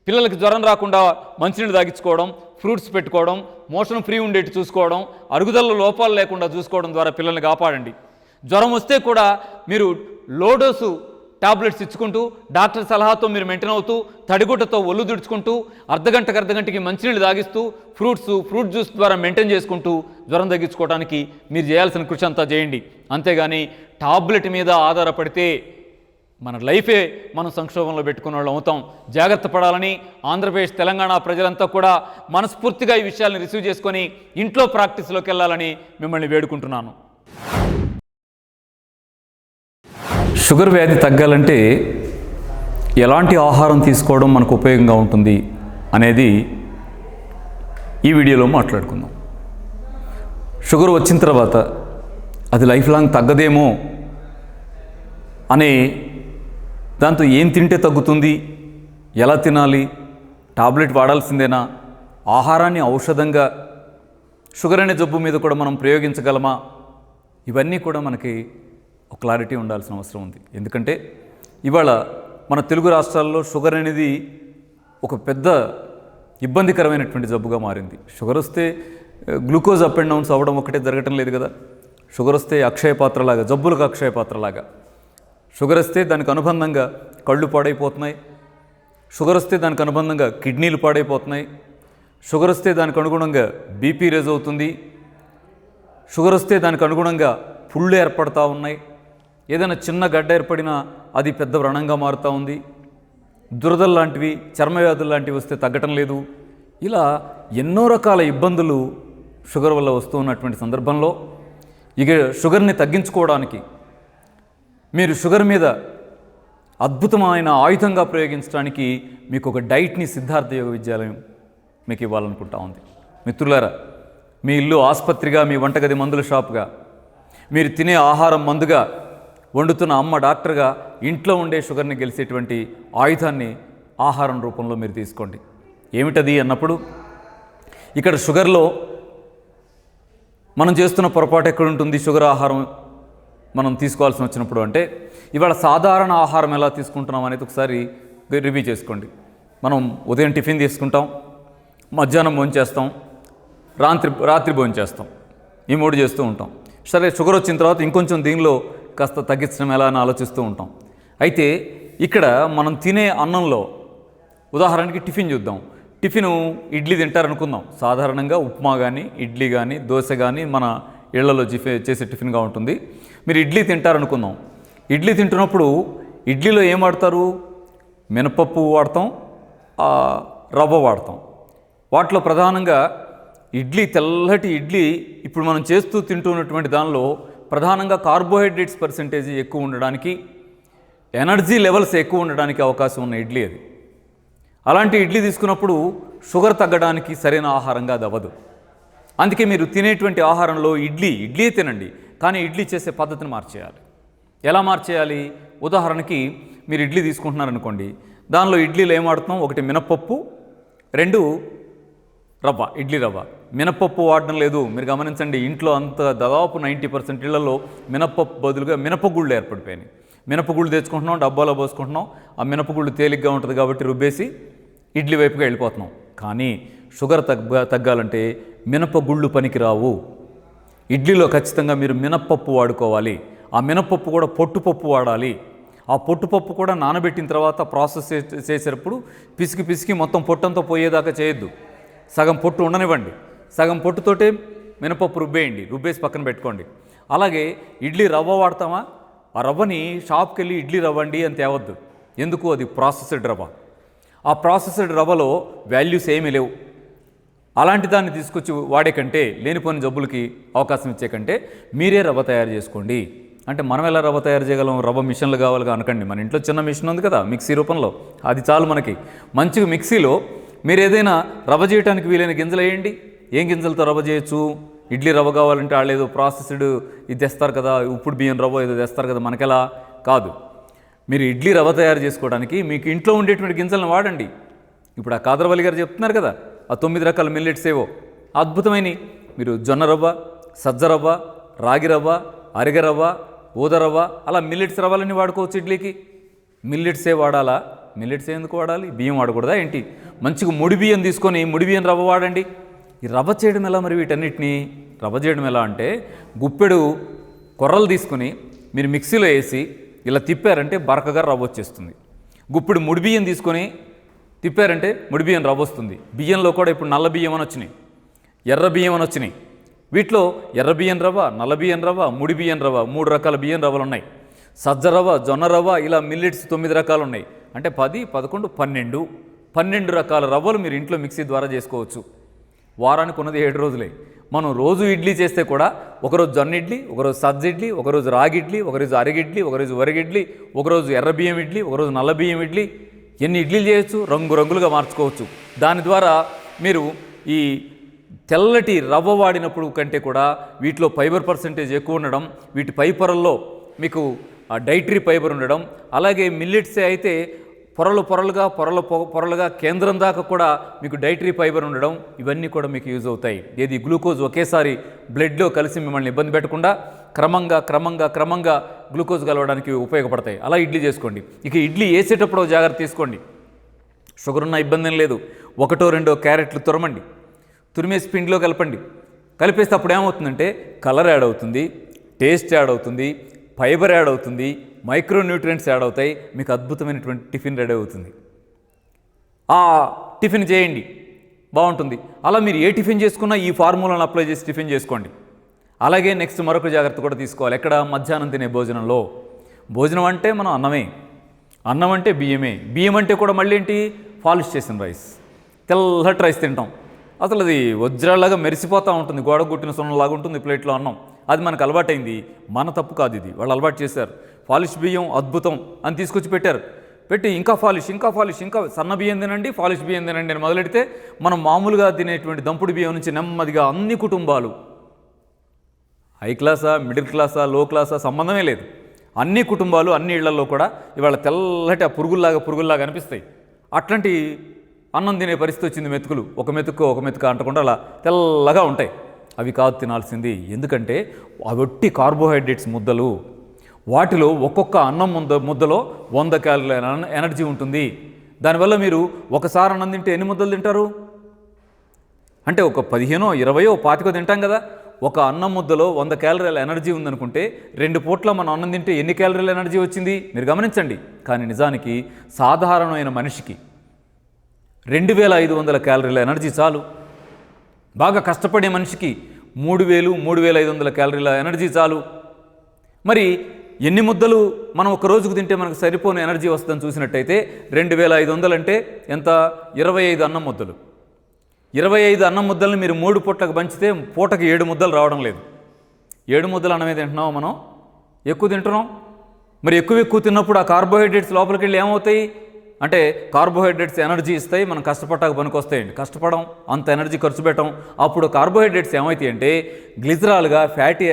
పిల్లలకి జ్వరం రాకుండా మంచినీళ్ళు తాగించుకోవడం, ఫ్రూట్స్ పెట్టుకోవడం, మోషన్ ఫ్రీ ఉండేట్టు చూసుకోవడం, అరుగుదలలో లోపాలు లేకుండా చూసుకోవడం ద్వారా పిల్లల్ని కాపాడండి. జ్వరం వస్తే కూడా మీరు లో డోసు టాబ్లెట్స్ ఇచ్చుకుంటూ, డాక్టర్ సలహాతో మీరు మెయింటైన్ అవుతూ, తడిగుడ్డతో ఒళ్ళు దుడుచుకుంటూ, అర్ధగంటకి మంచినీళ్ళు తాగిస్తూ, ఫ్రూట్ జ్యూస్ ద్వారా మెయింటైన్ చేసుకుంటూ జ్వరం తగ్గించుకోవడానికి మీరు చేయాల్సిన కృషి అంతా చేయండి. అంతేగాని టాబ్లెట్ మీద ఆధారపడితే మన లైఫే మనం సంక్షోభంలో పెట్టుకున్న వాళ్ళు అవుతాం. జాగ్రత్త పడాలని ఆంధ్రప్రదేశ్, తెలంగాణ ప్రజలంతా కూడా మనస్ఫూర్తిగా ఈ విషయాలను రిసీవ్ చేసుకొని ఇంట్లో ప్రాక్టీస్లోకి వెళ్ళాలని మిమ్మల్ని వేడుకుంటున్నాను. షుగర్ వ్యాధి తగ్గాలంటే ఎలాంటి ఆహారం తీసుకోవడం మనకు ఉపయోగంగా ఉంటుంది అనేది ఈ వీడియోలో మాట్లాడుకుందాం. షుగర్ వచ్చిన తర్వాత అది లైఫ్ లాంగ్ తగ్గదేమో అనే దాంతో ఏం తింటే తగ్గుతుంది, ఎలా తినాలి, టాబ్లెట్ వాడాల్సిందేనా, ఆహారాన్ని ఔషధంగా షుగర్ అనే జబ్బు మీద కూడా మనం ప్రయోగించగలమా, ఇవన్నీ కూడా మనకి ఒక క్లారిటీ ఉండాల్సిన అవసరం ఉంది. ఎందుకంటే ఇవాళ మన తెలుగు రాష్ట్రాల్లో షుగర్ అనేది ఒక పెద్ద ఇబ్బందికరమైనటువంటి జబ్బుగా మారింది. షుగర్ వస్తే గ్లూకోజ్ అప్ అండ్ డౌన్స్ అవ్వడం ఒకటే జరగటం లేదు కదా. షుగర్ వస్తే అక్షయ పాత్రలాగా, జబ్బులకు అక్షయ పాత్రలాగా షుగర్ వస్తే దానికి అనుబంధంగా కళ్ళు పాడైపోతున్నాయి, షుగర్ వస్తే దానికి అనుబంధంగా కిడ్నీలు పాడైపోతున్నాయి, షుగర్ వస్తే దానికి అనుగుణంగా బీపీ రేజ్ అవుతుంది, షుగర్ వస్తే దానికి అనుగుణంగా పుళ్ళు ఏర్పడతా ఉన్నాయి, ఏదైనా చిన్న గడ్డ ఏర్పడినా అది పెద్ద వ్రణంగా మారుతూ ఉంది, దురదలు లాంటివి, చర్మవ్యాధులు లాంటివి వస్తే తగ్గటం లేదు. ఇలా ఎన్నో రకాల ఇబ్బందులు షుగర్ వల్ల వస్తూ ఉన్నటువంటి సందర్భంలో ఇక షుగర్ని తగ్గించుకోవడానికి మీరు షుగర్ మీద అద్భుతమైన ఆయుధంగా ప్రయోగించడానికి మీకు ఒక డైట్ని సిద్ధార్థ యోగ విద్యాలయం మీకు ఇవ్వాలనుకుంటా ఉంది. మిత్రులారా, మీ ఇల్లు ఆసుపత్రిగా, మీ వంటగది మందుల షాప్గా, మీరు తినే ఆహారం మందుగా, వండుతున్న అమ్మ డాక్టర్గా, ఇంట్లో ఉండే షుగర్ని గెలిచేటువంటి ఆయుధాన్ని ఆహారం రూపంలో మీరు తీసుకోండి. ఏమిటది అన్నప్పుడు ఇక్కడ షుగర్లో మనం చేస్తున్న పొరపాటు ఎక్కడుంటుంది? షుగర్ ఆహారం మనం తీసుకోవాల్సి వచ్చినప్పుడు అంటే ఇవాళ సాధారణ ఆహారం ఎలా తీసుకుంటున్నాం అనేది ఒకసారి రివ్యూ చేసుకోండి. మనం ఉదయం టిఫిన్ తీసుకుంటాం, మధ్యాహ్నం భోంచేస్తాం, రాత్రి భోంచేస్తాం, ఈ 3 చేస్తూ ఉంటాం. సరే, షుగర్ వచ్చిన తర్వాత ఇంకొంచెం దీనిలో కాస్త తగ్గించడం ఎలా అని ఆలోచిస్తూ ఉంటాం. అయితే ఇక్కడ మనం తినే అన్నంలో ఉదాహరణకి టిఫిన్ చూద్దాం. టిఫిను ఇడ్లీ తింటారనుకుందాం. సాధారణంగా ఉప్మా కానీ, ఇడ్లీ కానీ, దోశ కానీ మన ఇళ్లలో చేసే టిఫిన్గా ఉంటుంది. మీరు ఇడ్లీ తింటారనుకుందాం. ఇడ్లీ తింటున్నప్పుడు ఇడ్లీలో ఏం వాడతారు? మినపప్పు వాడతాం, రవ్వ వాడతాం. వాటిలో ప్రధానంగా తెల్లటి ఇడ్లీ ఇప్పుడు మనం చేస్తూ తింటున్నటువంటి దానిలో ప్రధానంగా కార్బోహైడ్రేట్స్ పర్సెంటేజ్ ఎక్కువ ఉండడానికి, ఎనర్జీ లెవెల్స్ ఎక్కువ ఉండడానికి అవకాశం ఉన్న ఇడ్లీ అది. అలాంటి ఇడ్లీ తీసుకున్నప్పుడు షుగర్ తగ్గడానికి సరైన ఆహారంగా అది అవ్వదు. అందుకే మీరు తినేటువంటి ఆహారంలో ఇడ్లీ తినండి, కానీ ఇడ్లీ చేసే పద్ధతిని మార్చేయాలి. ఎలా మార్చేయాలి? ఉదాహరణకి మీరు ఇడ్లీ తీసుకుంటున్నారనుకోండి, దానిలో ఇడ్లీలో ఏం వాడుతున్నాం? 1 మినపప్పు, 2 రవ్వ, ఇడ్లీ రవ్వ. మినపప్పు వాడడం లేదు. మీరు గమనించండి, ఇంట్లో అంత దాదాపు 90% ఇళ్లలో మినపప్పు బదులుగా మినపగుళ్ళు ఏర్పడిపోయినాయి. మినపగుళ్ళు తెచ్చుకుంటున్నాం, డబ్బాలో పోసుకుంటున్నాం. ఆ మినపగుళ్ళు తేలిగ్గా ఉంటుంది కాబట్టి రుబ్బేసి ఇడ్లీ వైపుగా వెళ్ళిపోతున్నాం. కానీ షుగర్ తగ్గాలంటే మినపగుళ్ళు పనికిరావు. ఇడ్లీలో ఖచ్చితంగా మీరు మినప్పప్పు వాడుకోవాలి. ఆ మినప్పప్పు కూడా పొట్టుపప్పు వాడాలి. ఆ పొట్టుపప్పు కూడా నానబెట్టిన తర్వాత ప్రాసెస్ చేసేటప్పుడు పిసికి మొత్తం పొట్టంతా పోయేదాకా చేయొద్దు. సగం పొట్టు ఉండనివ్వండి. సగం పొట్టుతోటే మినపప్పు రుబ్బేసి పక్కన పెట్టుకోండి. అలాగే ఇడ్లీ రవ్వ వాడతామా? ఆ రవ్వని షాప్కి వెళ్ళి ఇడ్లీ రవ్వ అండి అని తేవద్దు. ఎందుకు? అది ప్రాసెస్డ్ రవ్వ. ఆ ప్రాసెస్డ్ రవ్వలో వాల్యూస్ ఏమీ లేవు. అలాంటి దాన్ని తీసుకొచ్చి వాడే కంటే, లేనిపోయిన జబ్బులకి అవకాశం ఇచ్చే కంటే మీరే రవ్వ తయారు చేసుకోండి. అంటే మనం ఎలా రవ్వ తయారు చేయగలం? రవ్వ మిషన్లు కావాలిగా అనకండి. మన ఇంట్లో చిన్న మిషన్ ఉంది కదా, మిక్సీ రూపంలో, అది చాలు మనకి. మంచిగా మిక్సీలో మీరు ఏదైనా రవ్వ చేయడానికి వీలైన గింజలు వేయండి. ఏం గింజలతో రవ్వ చేయొచ్చు? ఇడ్లీ రవ్వ కావాలంటే వాళ్ళు ఏదో ప్రాసెస్డ్ ఇది తెస్తారు కదా, ఉప్పుడు బియ్యం రవ్వ ఏదో తెస్తారు కదా, మనకెలా కాదు. మీరు ఇడ్లీ రవ్వ తయారు చేసుకోవడానికి మీకు ఇంట్లో ఉండేటువంటి గింజలను వాడండి. ఇప్పుడు ఆ కాదరవల్లి గారు చెప్తున్నారు కదా, ఆ 9 రకాల మిల్లెట్స్ ఏవో అద్భుతమైనవి. మీరు జొన్న రవ్వ, సజ్జ రవ్వ, రాగి రవ్వ, అరిగ రవ్వ, ఊద రవ్వ, అలా మిల్లెట్స్ రవ్వలన్నీ వాడుకోవచ్చు. ఇడ్లీకి మిల్లెట్సే వాడాలా? మిల్లెట్స్ ఎందుకు వాడాలి? బియ్యం వాడకూడదా ఏంటి? మంచిగా ముడి బియ్యం తీసుకొని ముడి బియ్యం రవ్వ వాడండి. ఈ రవ్వ చేయడం ఎలా మరి? వీటన్నిటిని రవ్వ చేయడం ఎలా అంటే, గుప్పెడు కొర్రలు తీసుకుని మీరు మిక్సీలో వేసి ఇలా తిప్పారంటే బరకగా రవ్వ వచ్చేస్తుంది. గుప్పెడు ముడి బియ్యం తీసుకొని తిప్పారంటే ముడి బియ్యం రవ్వ వస్తుంది. బియ్యంలో కూడా ఇప్పుడు నల్ల బియ్యం అని వచ్చినాయి, ఎర్ర బియ్యం అని వచ్చినాయి. వీటిలో ఎర్ర బియ్యం రవ్వ, నల్ల బియ్యం రవ్వ, ముడి బియ్యం రవ్వ, 3 రకాల బియ్యం రవ్వలు ఉన్నాయి. సజ్జ రవ్వ, జొన్న రవ్వ, ఇలా మిల్లెట్స్ 9 రకాలు ఉన్నాయి. అంటే 10, 11, 12 రకాల రవ్వలు మీరు ఇంట్లో మిక్సీ ద్వారా చేసుకోవచ్చు. వారానికి ఉన్నది 7 రోజులే. మనం రోజు ఇడ్లీ చేస్తే కూడా ఒకరోజు జొన్న ఇడ్లీ, ఒకరోజు సజ్జ ఇడ్లీ, ఒకరోజు రాగి ఇడ్లీ, ఒకరోజు అరగిడ్లీ, ఒకరోజు వరగిడ్లీ, ఒకరోజు ఎర్ర బియ్యం ఇడ్లీ, ఒకరోజు నల్ల బియ్యం ఇడ్లీ, ఎన్ని ఇడ్లీలు చేయొచ్చు, రంగురంగులుగా మార్చుకోవచ్చు. దాని ద్వారా మీరు ఈ తెల్లటి రవ్వ వాడినప్పుడు కంటే కూడా వీటిలో ఫైబర్ పర్సెంటేజ్ ఎక్కువ ఉండడం, వీటి పై పొరల్లో మీకు డైటరీ ఫైబర్ ఉండడం, అలాగే మిల్లెట్సే అయితే పొరలుగా కేంద్రం దాకా కూడా మీకు డైటరీ ఫైబర్ ఉండడం, ఇవన్నీ కూడా మీకు యూజ్ అవుతాయి. ఏది గ్లూకోజ్ ఒకేసారి బ్లడ్లో కలిసి మిమ్మల్ని ఇబ్బంది పెట్టకుండా క్రమంగా గ్లూకోజ్ కలవడానికి ఉపయోగపడతాయి. అలా ఇడ్లీ చేసుకోండి. ఇక ఇడ్లీ వేసేటప్పుడు జాగ్రత్త తీసుకోండి. షుగర్ ఉన్న ఇబ్బంది ఏం లేదు. 1-2 క్యారెట్లు తురమండి, తురిమేసి పిండిలో కలపండి. కలిపేస్తే అప్పుడు ఏమవుతుందంటే కలర్ యాడ్ అవుతుంది, టేస్ట్ యాడ్ అవుతుంది, ఫైబర్ యాడ్ అవుతుంది, మైక్రోన్యూట్రియంట్స్ యాడ్ అవుతాయి. మీకు అద్భుతమైనటువంటి టిఫిన్ రెడీ అవుతుంది. ఆ టిఫిన్ చేయండి, బాగుంటుంది. అలా మీరు ఏ టిఫిన్ చేసుకున్నా ఈ ఫార్ములాను అప్లై చేసి టిఫిన్ చేసుకోండి. అలాగే నెక్స్ట్ మరొక జాగ్రత్త కూడా తీసుకోవాలి. ఎక్కడ? మధ్యాహ్నం తినే భోజనంలో. భోజనం అంటే మనం అన్నం అంటే బియ్యం అంటే కూడా మళ్ళీ ఏంటి? పాలిష్ చేసిన రైస్, తెల్లటి రైస్ తింటాం. అసలు అది వజ్రాలాగా మెరిసిపోతూ ఉంటుంది, గోడ గుట్టిన సొన్నలాగా ఉంటుంది ప్లేట్లో అన్నం. అది మనకు అలవాటైంది. మన తప్పు కాదు, ఇది వాళ్ళు అలవాటు చేశారు. పాలిష్ బియ్యం అద్భుతం అని తీసుకొచ్చి పెట్టి ఇంకా సన్న బియ్యం తినండి, పాలిష్ బియ్యం తినండి అని మొదలెడితే మనం మామూలుగా తినేటువంటి దంపుడు బియ్యం నుంచి నెమ్మదిగా అన్ని కుటుంబాలు, హై క్లాసా, మిడిల్ క్లాసా, లో క్లాసా సంబంధమే లేదు, అన్ని కుటుంబాలు అన్ని ఇళ్లలో కూడా ఇవాళ తెల్లటి ఆ పురుగుల్లాగా అనిపిస్తాయి. అట్లాంటి అన్నం తినే పరిస్థితి వచ్చింది. మెతుకులు ఒక మెతుకు అంటకుండా అలా తెల్లగా ఉంటాయి. అవి కాదు తినాల్సింది. ఎందుకంటే అవి ఒట్టి కార్బోహైడ్రేట్స్ ముద్దలు. వాటిలో ఒక్కొక్క అన్నం ముద్దలో 100 క్యాలరీల ఎనర్జీ ఉంటుంది. దానివల్ల మీరు ఒకసారి అన్నం తింటే ఎన్ని ముద్దలు తింటారు? అంటే ఒక 15, 20, 25 తింటాం కదా. ఒక అన్నం ముద్దలో 100 క్యాలరీల ఎనర్జీ ఉందనుకుంటే 2 పూట్ల మనం అన్నం తింటే ఎన్ని క్యాలరీల ఎనర్జీ వచ్చింది మీరు గమనించండి. కానీ నిజానికి సాధారణమైన మనిషికి 2500 క్యాలరీల ఎనర్జీ చాలు. బాగా కష్టపడే మనిషికి 3000, 3500 క్యాలరీల ఎనర్జీ చాలు. మరి ఎన్ని ముద్దలు మనం ఒక రోజుకు తింటే మనకు సరిపోని ఎనర్జీ వస్తుందని చూసినట్టయితే 2500 అంటే ఎంత? 25 అన్నం ముద్దలు. 25 అన్నం ముద్దల్ని మీరు 3 పూట్లకు పంచితే పూటకి 7 ముద్దలు రావడం లేదు. 7 ముద్దలు అన్నమే తింటున్నాం మనం, ఎక్కువ తింటున్నాం. మరి ఎక్కువ తిన్నప్పుడు ఆ కార్బోహైడ్రేట్స్ లోపలికి వెళ్ళి ఏమవుతాయి అంటే కార్బోహైడ్రేట్స్ ఎనర్జీ ఇస్తాయి. మనం కష్టపడ్డాక పనికొస్తాయండి. కష్టపడం, అంత ఎనర్జీ ఖర్చు పెట్టడం. అప్పుడు కార్బోహైడ్రేట్స్ ఏమవుతాయి అంటే గ్లిజరాల్గా, ఫ్యాటీ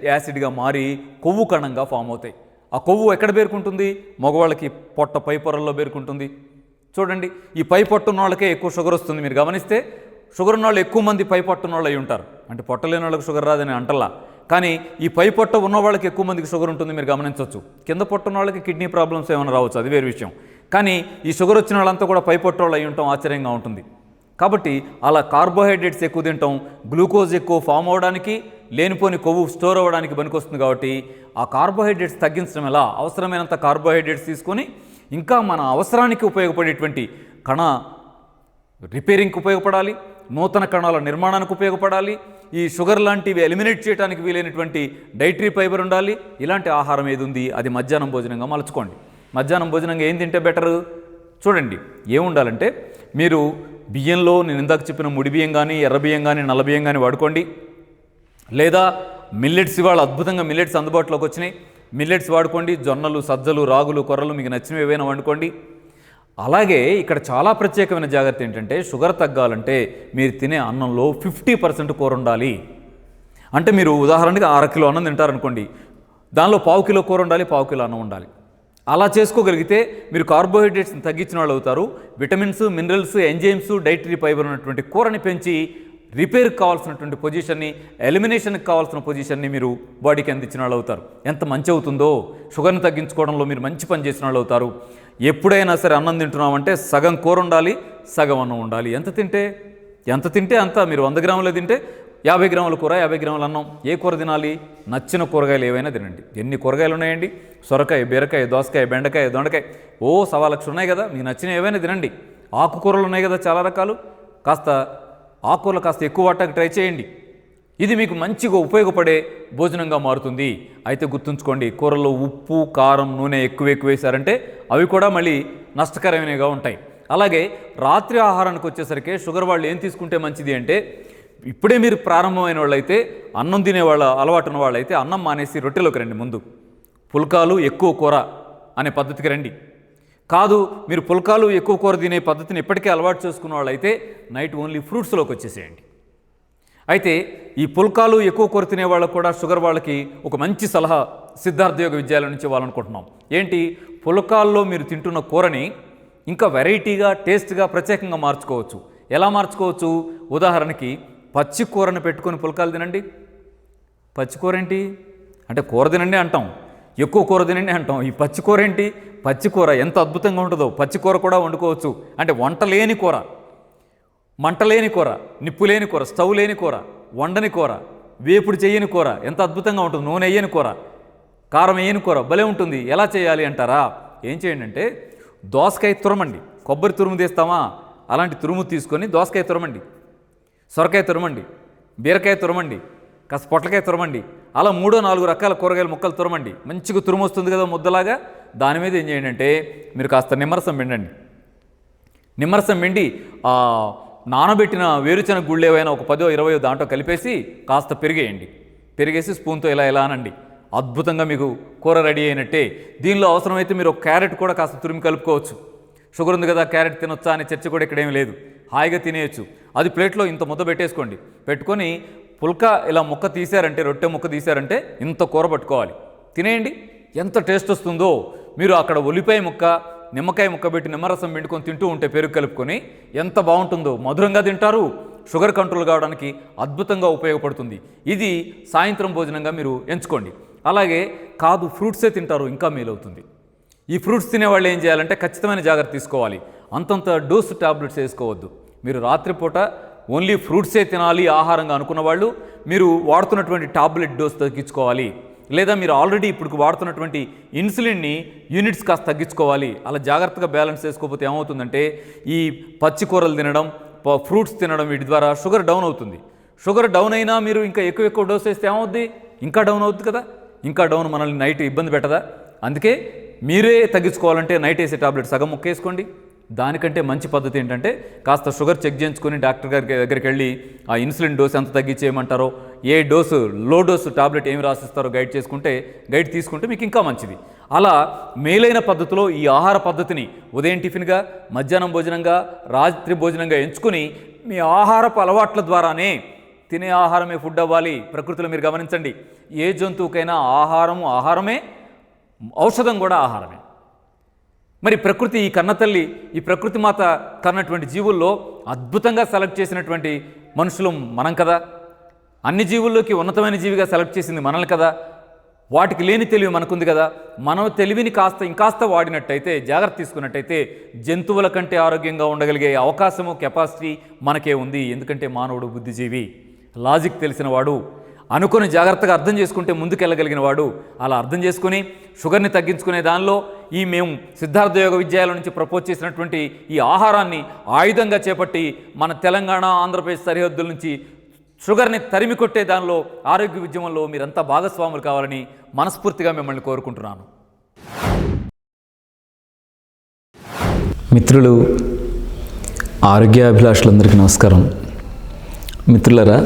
యాసిడ్గా మారి కొవ్వు కణంగా ఫామ్ అవుతాయి. ఆ కొవ్వు ఎక్కడ పేరుకుంటుంది? మగవాళ్ళకి పొట్ట పై పొరల్లో పేరుకుంటుంది. చూడండి, ఈ పై పొట్ట ఉన్న వాళ్ళకే ఎక్కువ షుగర్ వస్తుంది. మీరు గమనిస్తే షుగర్ ఉన్న వాళ్ళు ఎక్కువ మంది పై పొట్ట ఉన్న వాళ్ళు అయి ఉంటారు. అంటే పొట్ట లేని వాళ్ళకి షుగర్ రాదని అంటలా, కానీ ఈ పై పొట్ట ఉన్న వాళ్ళకి ఎక్కువ మందికి షుగర్ ఉంటుంది. మీరు గమనించవచ్చు. కింద పొట్ట ఉన్న వాళ్ళకి కిడ్నీ ప్రాబ్లమ్స్ ఏమైనా రావచ్చు, అది వేరే విషయం. కానీ ఈ షుగర్ వచ్చిన వాళ్ళంతా కూడా పై పొట్ట వాళ్ళు అయి ఉంటాం, ఆశ్చర్యంగా ఉంటుంది. కాబట్టి అలా కార్బోహైడ్రేట్స్ ఎక్కువ తింటాం, గ్లూకోజ్ ఎక్కువ ఫామ్ అవ్వడానికి, లేనిపోని కొవ్వు స్టోర్ అవ్వడానికి పనికొస్తుంది. కాబట్టి ఆ కార్బోహైడ్రేట్స్ తగ్గించడం ఎలా? అవసరమైనంత కార్బోహైడ్రేట్స్ తీసుకొని ఇంకా మన అవసరానికి ఉపయోగపడేటువంటి కణ రిపేరింగ్కి ఉపయోగపడాలి, నూతన కణాల నిర్మాణానికి ఉపయోగపడాలి, ఈ షుగర్ లాంటివి ఎలిమినేట్ చేయడానికి వీలైనటువంటి డైటరీ ఫైబర్ ఉండాలి. ఇలాంటి ఆహారం ఏది ఉంది అది మధ్యాహ్నం భోజనంగా మలుచుకోండి. మధ్యాహ్నం భోజనంగా ఏం తింటే బెటరు? చూడండి, ఏముండాలంటే మీరు బియ్యంలో నేను ఇందాక చెప్పిన ముడి బియ్యం కానీ, ఎర్ర బియ్యం కానీ, నల్ల బియ్యం కానీ వాడుకోండి. లేదా మిల్లెట్స్, ఇవాళ అద్భుతంగా మిల్లెట్స్ అందుబాటులోకి వచ్చినాయి, మిల్లెట్స్ వాడుకోండి. జొన్నలు, సజ్జలు, రాగులు, కొర్రలు మీకు నచ్చినవి ఏవైనా వండుకోండి. అలాగే ఇక్కడ చాలా ప్రత్యేకమైన జాగ్రత్త ఏంటంటే షుగర్ తగ్గాలంటే మీరు తినే అన్నంలో 50% కూర ఉండాలి. అంటే మీరు ఉదాహరణకి 1/2 కిలో అన్నం తింటారనుకోండి, దానిలో 1/4 కిలో కూర ఉండాలి, 1/4 కిలో అన్నం ఉండాలి. అలా చేసుకోగలిగితే మీరు కార్బోహైడ్రేట్స్ని తగ్గించిన వాళ్ళు అవుతారు. Vitamins, minerals, enzymes, dietary fibre ఉన్నటువంటి కూరని పెంచి రిపేర్కి కావాల్సినటువంటి పొజిషన్ని, ఎలిమినేషన్కి కావాల్సిన పొజిషన్ని మీరు బాడీకి అందించిన వాళ్ళు అవుతారు. ఎంత మంచి అవుతుందో, షుగర్ని తగ్గించుకోవడంలో మీరు మంచి పని చేసిన వాళ్ళు అవుతారు. ఎప్పుడైనా సరే అన్నం తింటున్నామంటే సగం కూర ఉండాలి, సగం అన్నం ఉండాలి. ఎంత తింటే అంత. మీరు 100 గ్రాములు తింటే 50 గ్రాముల కూర, 50 గ్రాముల అన్నం. ఏ కూర తినాలి? నచ్చిన కూరగాయలు ఏవైనా తినండి. ఎన్ని కూరగాయలు ఉన్నాయండి? సొరకాయ, బీరకాయ, దోసకాయ, బెండకాయ, దొండకాయ, 1,00,000 ఉన్నాయి కదా. మీకు నచ్చిన ఏవైనా తినండి. ఆకుకూరలు ఉన్నాయి కదా చాలా రకాలు. ఆకుకూరలు కాస్త ఎక్కువ వాటానికి ట్రై చేయండి. ఇది మీకు మంచిగా ఉపయోగపడే భోజనంగా మారుతుంది. అయితే గుర్తుంచుకోండి, కూరల్లో ఉప్పు, కారం, నూనె ఎక్కువ వేశారంటే అవి కూడా మళ్ళీ నష్టకరమైనవిగా ఉంటాయి. అలాగే రాత్రి ఆహారానికి వచ్చేసరికి షుగర్ వాళ్ళు ఏం తీసుకుంటే మంచిది అంటే, ఇప్పుడే మీరు ప్రారంభమైన వాళ్ళైతే, అన్నం తినేవాళ్ళ అలవాటు ఉన్న వాళ్ళైతే అన్నం మానేసి రొట్టెలోకి రండి. ముందు పుల్కాలు ఎక్కువ కూర అనే పద్ధతికి రండి. కాదు, మీరు పుల్కాలు ఎక్కువ కూర తినే పద్ధతిని ఇప్పటికే అలవాటు చేసుకున్న వాళ్ళైతే నైట్ ఓన్లీ ఫ్రూట్స్లోకి వచ్చేసేయండి. అయితే ఈ పుల్కాలు ఎక్కువ కూర తినే వాళ్ళకు కూడా షుగర్ వాళ్ళకి ఒక మంచి సలహా సిద్ధార్థ యోగ విద్యాలయం నుంచి ఇవ్వాలనుకుంటున్నాం. ఏంటి? పుల్కాల్లో మీరు తింటున్న కూరని ఇంకా వెరైటీగా, టేస్ట్గా, ప్రత్యేకంగా మార్చుకోవచ్చు. ఎలా మార్చుకోవచ్చు? ఉదాహరణకి పచ్చి కూరను పెట్టుకొని పుల్కాలు తినండి. పచ్చి కూర ఏంటి అంటే కూర తినండి అంటాం, ఎక్కువ కూర తినండి అంటాం. ఈ పచ్చి కూర ఏంటి? పచ్చి కూర ఎంత అద్భుతంగా ఉంటుందో. పచ్చి కూర కూడా వండుకోవచ్చు. అంటే వంట లేని కూర, మంట లేని కూర, నిప్పు లేని కూర, స్టవ్ లేని కూర, వండని కూర, వేపుడు చేయని కూర ఎంత అద్భుతంగా ఉంటుంది. నూనె వేయని కూర, కారం వేయని కూర భలే ఉంటుంది. ఎలా చేయాలి అంటారా? ఏం చేయండి అంటే, దోసకాయ తురమండి. కొబ్బరి తురుము తీస్తామా? అలాంటి తురుము తీసుకొని దోసకాయ తురమండి, సొరకాయ తురమండి, బీరకాయ తురమండి, కాస్త పొట్లకాయ తురమండి. అలా 3-4 రకాల కూరగాయల ముక్కలు తురమండి. మంచిగా తురుము వస్తుంది కదా ముద్దలాగా. దాని మీద ఏం చేయండి అంటే, మీరు కాస్త నిమ్మరసం పిండండి. నిమ్మరసం పిండి నానబెట్టిన వేరుశనగ గుళ్ళు ఏవైనా ఒక 10-20 దాంట్లో కలిపేసి కాస్త పెరిగేయండి. పెరిగేసి స్పూన్తో ఇలా అనండి. అద్భుతంగా మీకు కూర రెడీ అయినట్టే. దీనిలో అవసరమైతే మీరు ఒక క్యారెట్ కూడా కాస్త తురిమి కలుపుకోవచ్చు. షుగర్ ఉంది కదా, క్యారెట్ తినొచ్చా అనే చర్చ కూడా ఇక్కడేమీ లేదు. హాయిగా తినేయచ్చు. అది ప్లేట్లో ఇంత ముద్ద పెట్టేసుకోండి. పెట్టుకొని పుల్కా ఇలా ముక్క తీశారంటే, రొట్టె ముక్క తీశారంటే ఇంత కూర పట్టుకోవాలి. తినేయండి. ఎంత టేస్ట్ వస్తుందో. మీరు అక్కడ ఉల్లిపాయ ముక్క, నిమ్మకాయ ముక్క పెట్టి నిమ్మరసం పిండుకొని తింటూ ఉంటే, పెరుగు కలుపుకొని ఎంత బాగుంటుందో. మధురంగా తింటారు. షుగర్ కంట్రోల్ కావడానికి అద్భుతంగా ఉపయోగపడుతుంది. ఇది సాయంత్రం భోజనంగా మీరు ఎంచుకోండి. అలాగే కాదు, ఫ్రూట్సే తింటారు, ఇంకా మేలవుతుంది. ఈ ఫ్రూట్స్ తినేవాళ్ళు ఏం చేయాలంటే ఖచ్చితమైన జాగ్రత్త తీసుకోవాలి. అంతంత డోసు టాబ్లెట్స్ వేసుకోవద్దు. మీరు రాత్రిపూట ఓన్లీ ఫ్రూట్సే తినాలి ఆహారంగా అనుకున్న వాళ్ళు మీరు వాడుతున్నటువంటి టాబ్లెట్ డోస్ తగ్గించుకోవాలి. లేదా మీరు ఆల్రెడీ ఇప్పుడు వాడుతున్నటువంటి ఇన్సులిన్ని యూనిట్స్ కాస్త తగ్గించుకోవాలి. అలా జాగ్రత్తగా బ్యాలెన్స్ చేసుకోకపోతే ఏమవుతుందంటే, ఈ పచ్చి కూరలు తినడం, ఫ్రూట్స్ తినడం, వీటి ద్వారా షుగర్ డౌన్ అవుతుంది. షుగర్ డౌన్ అయినా మీరు ఇంకా ఎక్కువ డోస్ వేస్తే ఏమవుద్ది? ఇంకా డౌన్ అవుతుంది కదా. ఇంకా డౌన్ మనల్ని నైట్ ఇబ్బంది పెట్టదా? అందుకే మీరే తగ్గించుకోవాలంటే నైట్ వేసే టాబ్లెట్ సగం ముక్కేసుకోండి. దానికంటే మంచి పద్ధతి ఏంటంటే, కాస్త షుగర్ చెక్ చేయించుకొని డాక్టర్ గారి దగ్గరికి వెళ్ళి ఆ ఇన్సులిన్ డోస్ ఎంత తగ్గించేయమంటారో, ఏ డోసు లో డోసు టాబ్లెట్ ఏమి రాసిస్తారో గైడ్ తీసుకుంటే మీకు ఇంకా మంచిది. అలా మేలైన పద్ధతిలో ఈ ఆహార పద్ధతిని ఉదయం టిఫిన్గా, మధ్యాహ్నం భోజనంగా, రాత్రి భోజనంగా ఎంచుకుని మీ ఆహారపు అలవాట్ల ద్వారానే, తినే ఆహారమే ఫుడ్ అవ్వాలి. ప్రకృతిలో మీరు గమనించండి, ఏ జంతువుకైనా ఆహారమే, ఔషధం కూడా ఆహారమే. మరి ప్రకృతి, ఈ కన్నతల్లి, ఈ ప్రకృతి మాత కన్నటువంటి జీవుల్లో అద్భుతంగా సెలెక్ట్ చేసినటువంటి మనుషులు మనం కదా. అన్ని జీవుల్లోకి ఉన్నతమైన జీవిగా సెలెక్ట్ చేసింది మనల్ని కదా. వాటికి లేని తెలివి మనకుంది కదా. మన తెలివిని ఇంకాస్త వాడినట్టయితే, జాగ్రత్త తీసుకున్నట్టయితే జంతువుల కంటే ఆరోగ్యంగా ఉండగలిగే అవకాశము, కెపాసిటీ మనకే ఉంది. ఎందుకంటే మానవుడు బుద్ధిజీవి, లాజిక్ తెలిసినవాడు, అనుకుని జాగ్రత్తగా అర్థం చేసుకుంటే ముందుకెళ్ళగలిగిన వాడు. అలా అర్థం చేసుకుని షుగర్ని తగ్గించుకునే దానిలో మేము సిద్ధార్థ యోగ విద్యాలయం నుంచి ప్రపోజ్ చేసినటువంటి ఈ ఆహారాన్ని ఆయుధంగా చేపట్టి మన తెలంగాణ, ఆంధ్రప్రదేశ్ సరిహద్దుల నుంచి షుగర్ని తరిమి కొట్టే దానిలో, ఆరోగ్య ఉద్యమంలో మీరంతా భాగస్వాములు కావాలని మనస్ఫూర్తిగా మిమ్మల్ని కోరుకుంటున్నాను. మిత్రులు, ఆరోగ్యాభిలాషులందరికీ నమస్కారం. మిత్రులరా,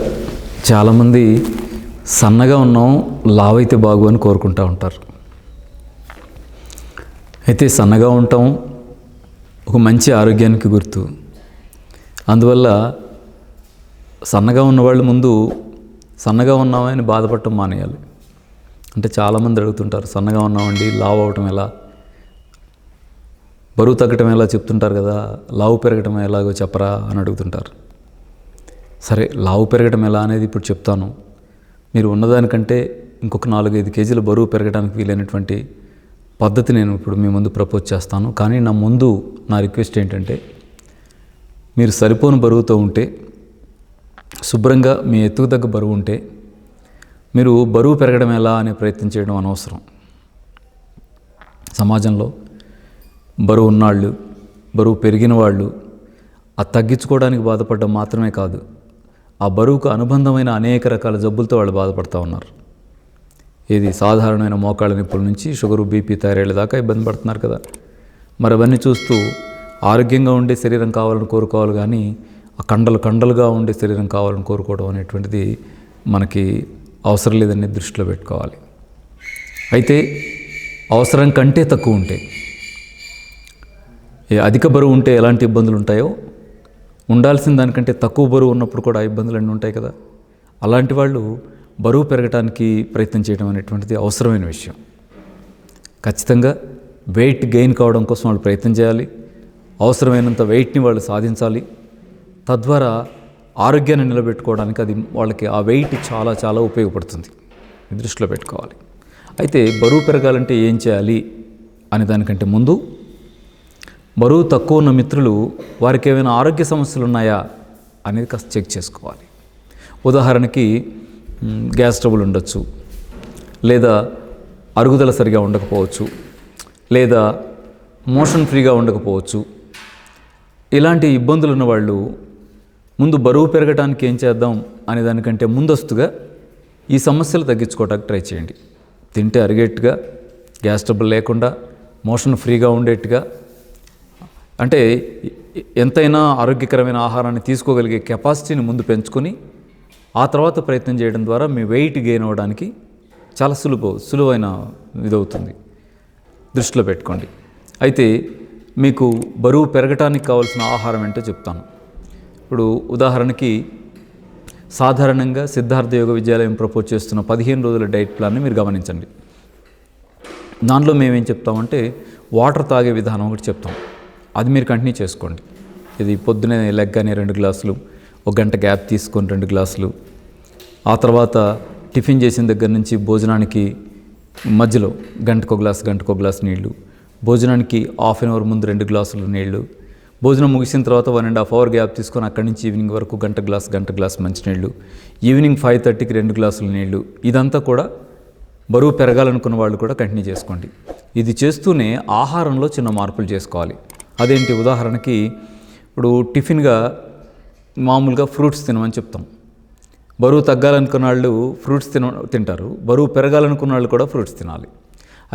చాలామంది సన్నగా ఉన్నాం, లావైతే బాగు అని కోరుకుంటూ ఉంటారు. అయితే సన్నగా ఉండటం ఒక మంచి ఆరోగ్యానికి గుర్తు. అందువల్ల సన్నగా ఉన్నవాళ్ళు ముందు సన్నగా ఉన్నామని బాధపడటం మానేయాలి. అంటే చాలామంది అడుగుతుంటారు, సన్నగా ఉన్నామండి, లావు అవటం ఎలా, బరువు తగ్గటం ఎలా చెప్తుంటారు కదా, లావు పెరగటం ఎలాగో చెప్పరా అని అడుగుతుంటారు. సరే, లావు పెరగటం ఎలా అనేది ఇప్పుడు చెప్తాను. మీరు ఉన్నదానికంటే ఇంకొక 4-5 కేజీల బరువు పెరగడానికి వీలైనటువంటి పద్ధతి నేను ఇప్పుడు మీ ముందు ప్రపోజ్ చేస్తాను. కానీ నా రిక్వెస్ట్ ఏంటంటే, మీరు సరిపోని బరువుతో ఉంటే, శుభ్రంగా మీ ఎత్తుకు తగ్గ బరువు ఉంటే, మీరు బరువు పెరగడం ఎలా అనే ప్రయత్నం చేయడం అనవసరం. సమాజంలో బరువు ఉన్నవాళ్ళు, బరువు పెరిగిన వాళ్ళు అది తగ్గించుకోవడానికి బాధపడడం మాత్రమే కాదు, ఆ బరువుకు అనుబంధమైన అనేక రకాల జబ్బులతో వాళ్ళు బాధపడుతూ ఉన్నారు. ఇది సాధారణమైన మోకాళ్ళ నొప్పుల నుంచి షుగరు, బీపీ, థైరాయిడ్ దాకా ఇబ్బంది పడుతున్నారు కదా. మరి అవన్నీ చూస్తూ ఆరోగ్యంగా ఉండే శరీరం కావాలని కోరుకోవాలి, కానీ ఆ కండలుగా ఉండే శరీరం కావాలని కోరుకోవడం అనేటువంటిది మనకి అవసరం లేదని దృష్టిలో పెట్టుకోవాలి. అయితే అవసరం కంటే తక్కువ ఉంటే, అధిక బరువు ఉంటే ఎలాంటి ఇబ్బందులు ఉంటాయో, ఉండాల్సిన దానికంటే తక్కువ బరువు ఉన్నప్పుడు కూడా ఇబ్బందులు అన్నీ ఉంటాయి కదా. అలాంటి వాళ్ళు బరువు పెరగడానికి ప్రయత్నం చేయడం అనేటువంటిది అవసరమైన విషయం. ఖచ్చితంగా వెయిట్ గెయిన్ కావడం కోసం వాళ్ళు ప్రయత్నం చేయాలి. అవసరమైనంత వెయిట్ని వాళ్ళు సాధించాలి. తద్వారా ఆరోగ్యాన్ని నిలబెట్టుకోవడానికి అది వాళ్ళకి ఆ వెయిట్ చాలా చాలా ఉపయోగపడుతుంది. దృష్టిలో పెట్టుకోవాలి. అయితే బరువు పెరగాలంటే ఏం చేయాలి అనే దానికంటే ముందు, బరువు తక్కువ ఉన్న మిత్రులు వారికి ఏమైనా ఆరోగ్య సమస్యలు ఉన్నాయా అనేది కాస్త చెక్ చేసుకోవాలి. ఉదాహరణకి గ్యాస్ ట్రబుల్ ఉండొచ్చు, లేదా అరుగుదల సరిగా ఉండకపోవచ్చు, లేదా మోషన్ ఫ్రీగా ఉండకపోవచ్చు. ఇలాంటి ఇబ్బందులు ఉన్న వాళ్ళు ముందు బరువు పెరగడానికి ఏం చేద్దాం అనే దానికంటే ముందస్తుగా ఈ సమస్యలు తగ్గించుకోవడానికి ట్రై చేయండి. తింటే అరిగేట్టుగా, గ్యాస్ ట్రబుల్ లేకుండా, మోషన్ ఫ్రీగా ఉండేట్టుగా, అంటే ఎంతైనా ఆరోగ్యకరమైన ఆహారాన్ని తీసుకోగలిగే కెపాసిటీని ముందు పెంచుకొని ఆ తర్వాత ప్రయత్నం చేయడం ద్వారా మీ వెయిట్ గెయిన్ అవ్వడానికి చాలా సులువైన ఇదవుతుంది. దృష్టిలో పెట్టుకోండి. అయితే మీకు బరువు పెరగటానికి కావాల్సిన ఆహారం ఏంటో చెప్తాను. ఇప్పుడు ఉదాహరణకి సాధారణంగా సిద్ధార్థ యోగ విద్యాలయం ప్రపోజ్ చేస్తున్న 15 రోజుల డైట్ ప్లాన్ని మీరు గమనించండి. దానిలో మేమేం చెప్తామంటే, వాటర్ తాగే విధానం ఒకటి చెప్తాం. అది మీరు కంటిన్యూ చేసుకోండి. ఇది పొద్దునే లెగ్గానే 2 గ్లాసులు, 1 గంట గ్యాప్ తీసుకొని 2 గ్లాసులు, ఆ తర్వాత టిఫిన్ చేసిన దగ్గర నుంచి భోజనానికి మధ్యలో గంటకో గ్లాస్ నీళ్లు, భోజనానికి హాఫ్ అన్ అవర్ ముందు 2 గ్లాసులు నీళ్లు, భోజనం ముగిసిన తర్వాత 1.5 అవర్ గ్యాప్ తీసుకొని అక్కడి నుంచి ఈవినింగ్ వరకు గంట గ్లాస్ మంచినీళ్ళు, ఈవినింగ్ 5:30కి 2 గ్లాసులు నీళ్లు. ఇదంతా కూడా బరువు పెరగాలనుకున్న వాళ్ళు కూడా కంటిన్యూ చేసుకోండి. ఇది చేస్తూనే ఆహారంలో చిన్న మార్పులు చేసుకోవాలి. అదేంటి? ఉదాహరణకి ఇప్పుడు టిఫిన్గా మామూలుగా ఫ్రూట్స్ తినమని చెప్తాం. బరువు తగ్గాలనుకున్న వాళ్ళు ఫ్రూట్స్ తింటారు. బరువు పెరగాలనుకున్న వాళ్ళు కూడా ఫ్రూట్స్ తినాలి.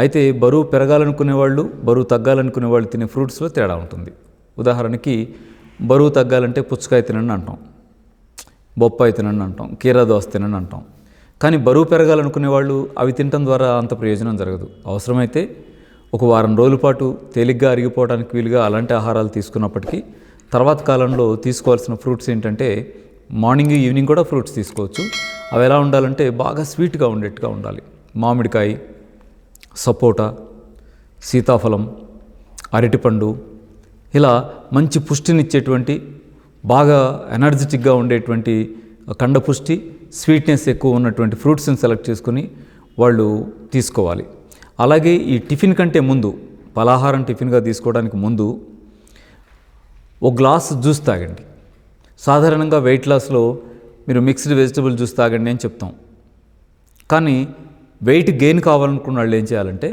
అయితే బరువు పెరగాలనుకునే వాళ్ళు, బరువు తగ్గాలనుకునే వాళ్ళు తినే ఫ్రూట్స్లో తేడా ఉంటుంది. ఉదాహరణకి బరువు తగ్గాలంటే పుచ్చకాయ తినండి అంటాం, బొప్పాయి తినండి అంటాం, కీరా దోస తినండి అంటాం. కానీ బరువు పెరగాలనుకునే వాళ్ళు అవి తినడం ద్వారా అంత ప్రయోజనం జరగదు. అవసరమైతే ఒక వారం రోజుల పాటు తేలిగ్గా అరిగిపోవడానికి వీలుగా అలాంటి ఆహారాలు తీసుకున్నప్పటికీ తర్వాత కాలంలో తీసుకోవాల్సిన ఫ్రూట్స్ ఏంటంటే, మార్నింగ్ ఈవినింగ్ కూడా ఫ్రూట్స్ తీసుకోవచ్చు. అవి ఎలా ఉండాలంటే బాగా స్వీట్గా ఉండేట్టుగా ఉండాలి. మామిడికాయ, సపోటా, సీతాఫలం, అరటిపండు, ఇలా మంచి పుష్టినిచ్చేటువంటి, బాగా ఎనర్జెటిక్గా ఉండేటువంటి, కండపుష్టి, స్వీట్నెస్ ఎక్కువ ఉన్నటువంటి ఫ్రూట్స్ని సెలెక్ట్ చేసుకుని వాళ్ళు తీసుకోవాలి. అలాగే ఈ టిఫిన్ కంటే ముందు, పలహారం టిఫిన్గా తీసుకోవడానికి ముందు 1 గ్లాస్ జ్యూస్ తాగండి. సాధారణంగా వెయిట్ లాస్లో మీరు మిక్స్డ్ వెజిటబుల్ జ్యూస్ తాగండి అని చెప్తాం. కానీ వెయిట్ గెయిన్ కావాలనుకున్న వాళ్ళు ఏం చేయాలంటే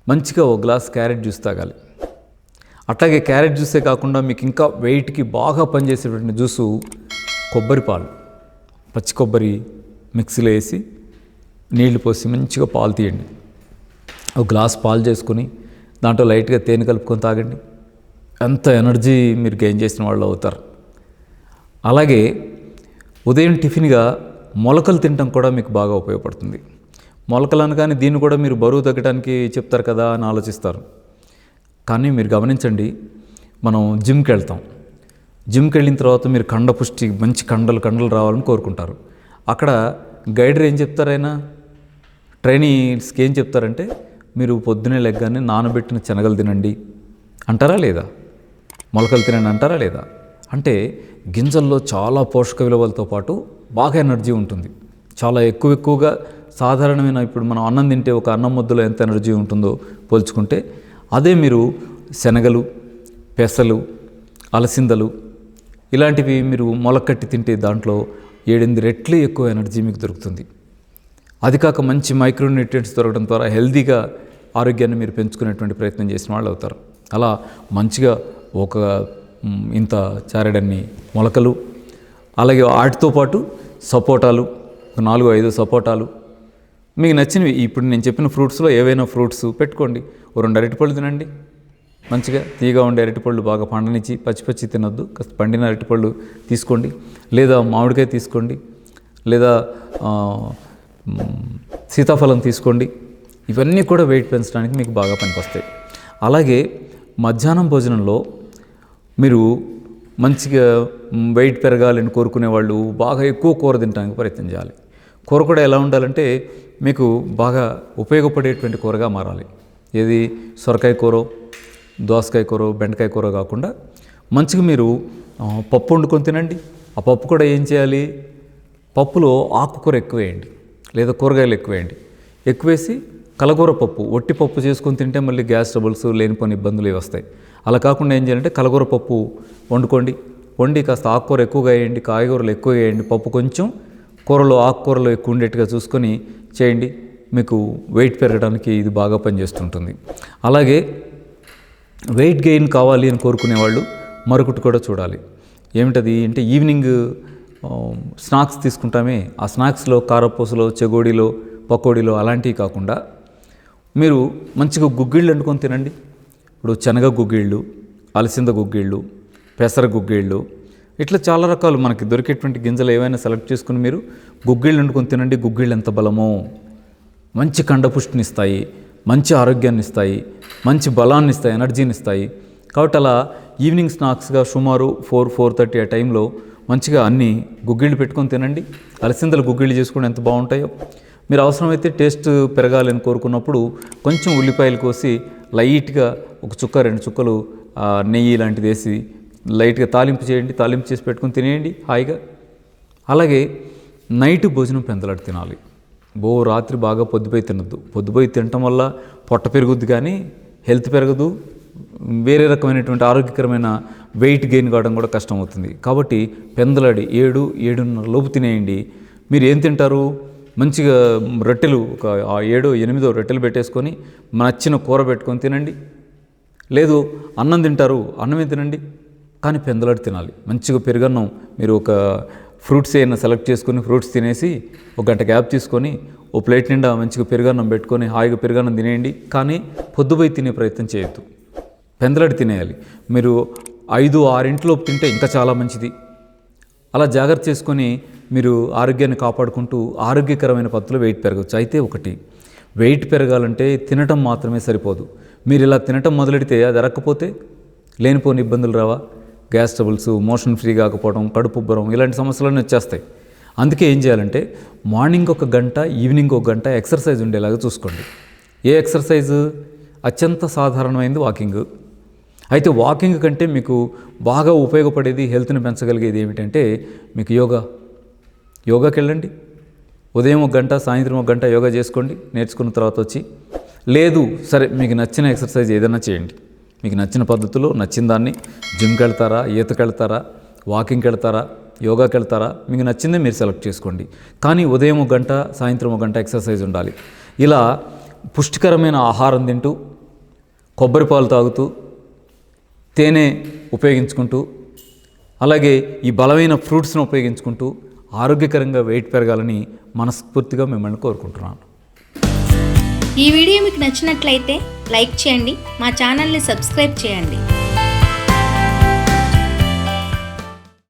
మంచిగా 1 గ్లాస్ క్యారెట్ జ్యూస్ తాగాలి. అట్లాగే క్యారెట్ జ్యూసే కాకుండా మీకు ఇంకా వెయిట్కి బాగా పనిచేసేటువంటి జ్యూసు కొబ్బరి పాలు, పచ్చి కొబ్బరి మిక్సీలో వేసి నీళ్లు పోసి మంచిగా పాలు తీయండి. 1 గ్లాస్ పాలు చేసుకుని దాంట్లో లైట్గా తేనె కలుపుకొని తాగండి. ఎంత ఎనర్జీ మీరు గెయిన్ చేసిన వాళ్ళు అవుతారు. అలాగే ఉదయం టిఫిన్గా మొలకలు తినడం కూడా మీకు బాగా ఉపయోగపడుతుంది. మొలకలు అనగానే దీన్ని కూడా మీరు బరువు తగ్గడానికి చెప్తారు కదా అని ఆలోచిస్తారు. కానీ మీరు గమనించండి, మనం జిమ్కి వెళ్తాం. జిమ్కి వెళ్ళిన తర్వాత మీరు కండపుష్టి, మంచి కండలు రావాలని కోరుకుంటారు. అక్కడ గైడర్ ఏం చెప్తారైనా, ట్రైనీస్కి ఏం చెప్తారంటే, మీరు పొద్దునే లెగ్గానే నానబెట్టిన శనగలు తినండి అంటారా లేదా? మొలకలు తినండి అంటారా లేదా? అంటే గింజల్లో చాలా పోషక విలువలతో పాటు బాగా ఎనర్జీ ఉంటుంది. చాలా ఎక్కువగా సాధారణమైన ఇప్పుడు మనం అన్నం తింటే ఒక అన్నం ముద్దలో ఎంత ఎనర్జీ ఉంటుందో పోల్చుకుంటే అదే మీరు శనగలు, పెసలు, అలసిందలు ఇలాంటివి మీరు మొలకట్టి తింటే దాంట్లో 7-8 రెట్లు ఎక్కువ ఎనర్జీ మీకు దొరుకుతుంది. అది కాక మంచి మైక్రోన్యూట్రియంట్స్ దొరకడం ద్వారా హెల్తీగా ఆరోగ్యాన్ని మీరు పెంచుకునేటువంటి ప్రయత్నం చేసిన వాళ్ళు అవుతారు. అలా మంచిగా ఒక ఇంత చారెడన్ని మొలకలు, అలాగే వాటితో పాటు సపోటాలు, 4-5 సపోటాలు, మీకు నచ్చినవి ఇప్పుడు నేను చెప్పిన ఫ్రూట్స్లో ఏవైనా ఫ్రూట్స్ పెట్టుకోండి. 2 అరటిపళ్ళు తినండి, మంచిగా తీగా ఉండే అరటిపళ్ళు బాగా పండనిచ్చి, పచ్చి తినొద్దు, కాస్త పండిన అరటిపళ్ళు తీసుకోండి, లేదా మామిడికాయ తీసుకోండి, లేదా సీతాఫలం తీసుకోండి. ఇవన్నీ కూడా వెయిట్ పెంచడానికి మీకు బాగా పనికొస్తాయి. అలాగే మధ్యాహ్నం భోజనంలో మీరు మంచిగా వెయిట్ పెరగాలని కోరుకునే వాళ్ళు బాగా ఎక్కువ కూర తినడానికి ప్రయత్నం చేయాలి. కూర కూడా ఎలా ఉండాలంటే మీకు బాగా ఉపయోగపడేటువంటి కూరగా మారాలి. ఏది సొరకాయ కూర, దోసకాయ కూర, బెండకాయ కూర కాకుండా మంచిగా మీరు పప్పు వండుకొని తినండి. ఆ పప్పు కూడా ఏం చేయాలి, పప్పులో ఆకుకూర ఎక్కువ వేయండి, లేదా కూరగాయలు ఎక్కువ వేయండి. ఎక్కువేసి కలగూర పప్పు, ఒట్టి పప్పు చేసుకొని తింటే మళ్ళీ గ్యాస్ ట్రబుల్స్, లేనిపోని ఇబ్బందులు వస్తాయి. అలా కాకుండా ఏం చేయాలంటే కలగూర పప్పు వండుకోండి. వండి కాస్త ఆకుకూర ఎక్కువగా వేయండి, కాయగూరలు ఎక్కువ వేయండి, పప్పు కొంచెం, కూరలో ఆకుకూరలు ఎక్కువ ఉండేట్టుగా చూసుకొని చేయండి. మీకు వెయిట్ పెరగడానికి ఇది బాగా పనిచేస్తుంటుంది. అలాగే వెయిట్ గెయిన్ కావాలి అని కోరుకునే వాళ్ళు మరొకటి కూడా చూడాలి. ఏమిటది అంటే ఈవినింగ్ స్నాక్స్ తీసుకుంటామే, ఆ స్నాక్స్లో కారపూసలో, చెగోడీలో, పకోడీలో అలాంటివి కాకుండా మీరు మంచిగా గుగ్గిళ్ళు వండుకొని తినండి. ఇప్పుడు శనగ గుగ్గిళ్ళు, అలసింద గుగ్గిళ్ళు, పెసర గుగ్గిళ్ళు, ఇట్లా చాలా రకాలు మనకి దొరికేటువంటి గింజలు ఏవైనా సెలెక్ట్ చేసుకుని మీరు గుగ్గిళ్ళు వండుకొని తినండి. గుగ్గిళ్ళు ఎంత బలమో, మంచి కండపుష్టిని ఇస్తాయి, మంచి ఆరోగ్యాన్ని ఇస్తాయి, మంచి బలాన్ని ఇస్తాయి, ఎనర్జీని ఇస్తాయి. కాబట్టి అలా ఈవినింగ్ స్నాక్స్గా సుమారు 4-4:30 ఆ టైంలో మంచిగా అన్ని గుగ్గిళ్ళు పెట్టుకొని తినండి. అలసిందలు గుగ్గిళ్ళు చేసుకుని ఎంత బాగుంటాయో. మీరు అవసరమైతే టేస్ట్ పెరగాలని కోరుకున్నప్పుడు కొంచెం ఉల్లిపాయలు కోసి లైట్గా 1 చుక్క 2 చుక్కలు నెయ్యి లాంటిది వేసి లైట్గా తాలింపు చేయండి. తాలింపు చేసి పెట్టుకొని తినేయండి హాయిగా. అలాగే నైట్ భోజనం పెందలాడి తినాలి. రాత్రి బాగా పొద్దుపోయి తినద్దు. పొద్దుపోయి తినటం వల్ల పొట్ట పెరుగుద్ది కానీ హెల్త్ పెరగదు, వేరే రకమైనటువంటి ఆరోగ్యకరమైన వెయిట్ గెయిన్ కావడం కూడా కష్టం అవుతుంది. కాబట్టి పెందలాడి 7-7:30 లోపు తినేయండి. మీరు ఏం తింటారు, మంచిగా రొట్టెలు ఒక 7-8 రొట్టెలు పెట్టేసుకొని నచ్చిన కూర పెట్టుకొని తినండి. లేదు అన్నం తింటారు, అన్నమే తినండి, కానీ పెందలాడి తినాలి. మంచిగా పెరుగన్నం మీరు ఒక ఫ్రూట్స్ ఏమైనా సెలెక్ట్ చేసుకొని ఫ్రూట్స్ తినేసి 1 గంట గ్యాప్ తీసుకొని ఓ ప్లేట్ నిండా మంచిగా పెరుగన్నం పెట్టుకొని హాయిగా పెరుగన్నం తినేయండి. కానీ పొద్దుపోయి తినే ప్రయత్నం చేయొద్దు, పెందలాడి తినేయాలి. మీరు 5-6 తింటే ఇంకా చాలా మంచిది. అలా జాగ్రత్త చేసుకొని మీరు ఆరోగ్యాన్ని కాపాడుకుంటూ ఆరోగ్యకరమైన పద్ధతిలో వెయిట్ పెరగవచ్చు. అయితే ఒకటి, వెయిట్ పెరగాలంటే తినటం మాత్రమే సరిపోదు. మీరు ఇలా తినటం మొదలెడితే అది అరక్కపోతే లేనిపోని ఇబ్బందులు రావా, గ్యాస్ ట్రబుల్స్, మోషన్ ఫ్రీ కాకపోవడం, కడుపు ఉబ్బరం, ఇలాంటి సమస్యలన్నీ వచ్చేస్తాయి. అందుకే ఏం చేయాలంటే మార్నింగ్ 1 గంట, ఈవినింగ్ 1 గంట ఎక్సర్సైజ్ ఉండేలాగా చూసుకోండి. ఏ ఎక్సర్సైజు? అత్యంత సాధారణమైనది వాకింగ్. అయితే వాకింగ్ కంటే మీకు బాగా ఉపయోగపడేది, హెల్త్ని పెంచగలిగేది ఏమిటంటే మీకు యోగాకి వెళ్ళండి. ఉదయం 1 గంట, సాయంత్రం 1 గంట యోగా చేసుకోండి. నేర్చుకున్న తర్వాత వచ్చి, లేదు సరే మీకు నచ్చిన ఎక్సర్సైజ్ ఏదైనా చేయండి. మీకు నచ్చిన పద్ధతిలో నచ్చిన దాన్ని, జిమ్కి వెళ్తారా, ఈతకి వెళ్తారా, వాకింగ్కి వెళ్తారా, యోగాకి వెళ్తారా, మీకు నచ్చిందే మీరు సెలెక్ట్ చేసుకోండి. కానీ ఉదయం 1 గంట, సాయంత్రం 1 గంట ఎక్సర్సైజ్ ఉండాలి. ఇలా పుష్టికరమైన ఆహారం తింటూ, కొబ్బరి పాలు తాగుతూ, తేనె ఉపయోగించుకుంటూ, అలాగే ఈ బలమైన ఫ్రూట్స్ను ఉపయోగించుకుంటూ ఆరోగ్యకరంగా వెయిట్ పెరగాలని మనస్ఫూర్తిగా మిమ్మల్ని కోరుకుంటున్నాను. ఈ వీడియో మీకు నచ్చినట్లయితే లైక్ చేయండి, మా ఛానల్ని సబ్స్క్రైబ్ చేయండి.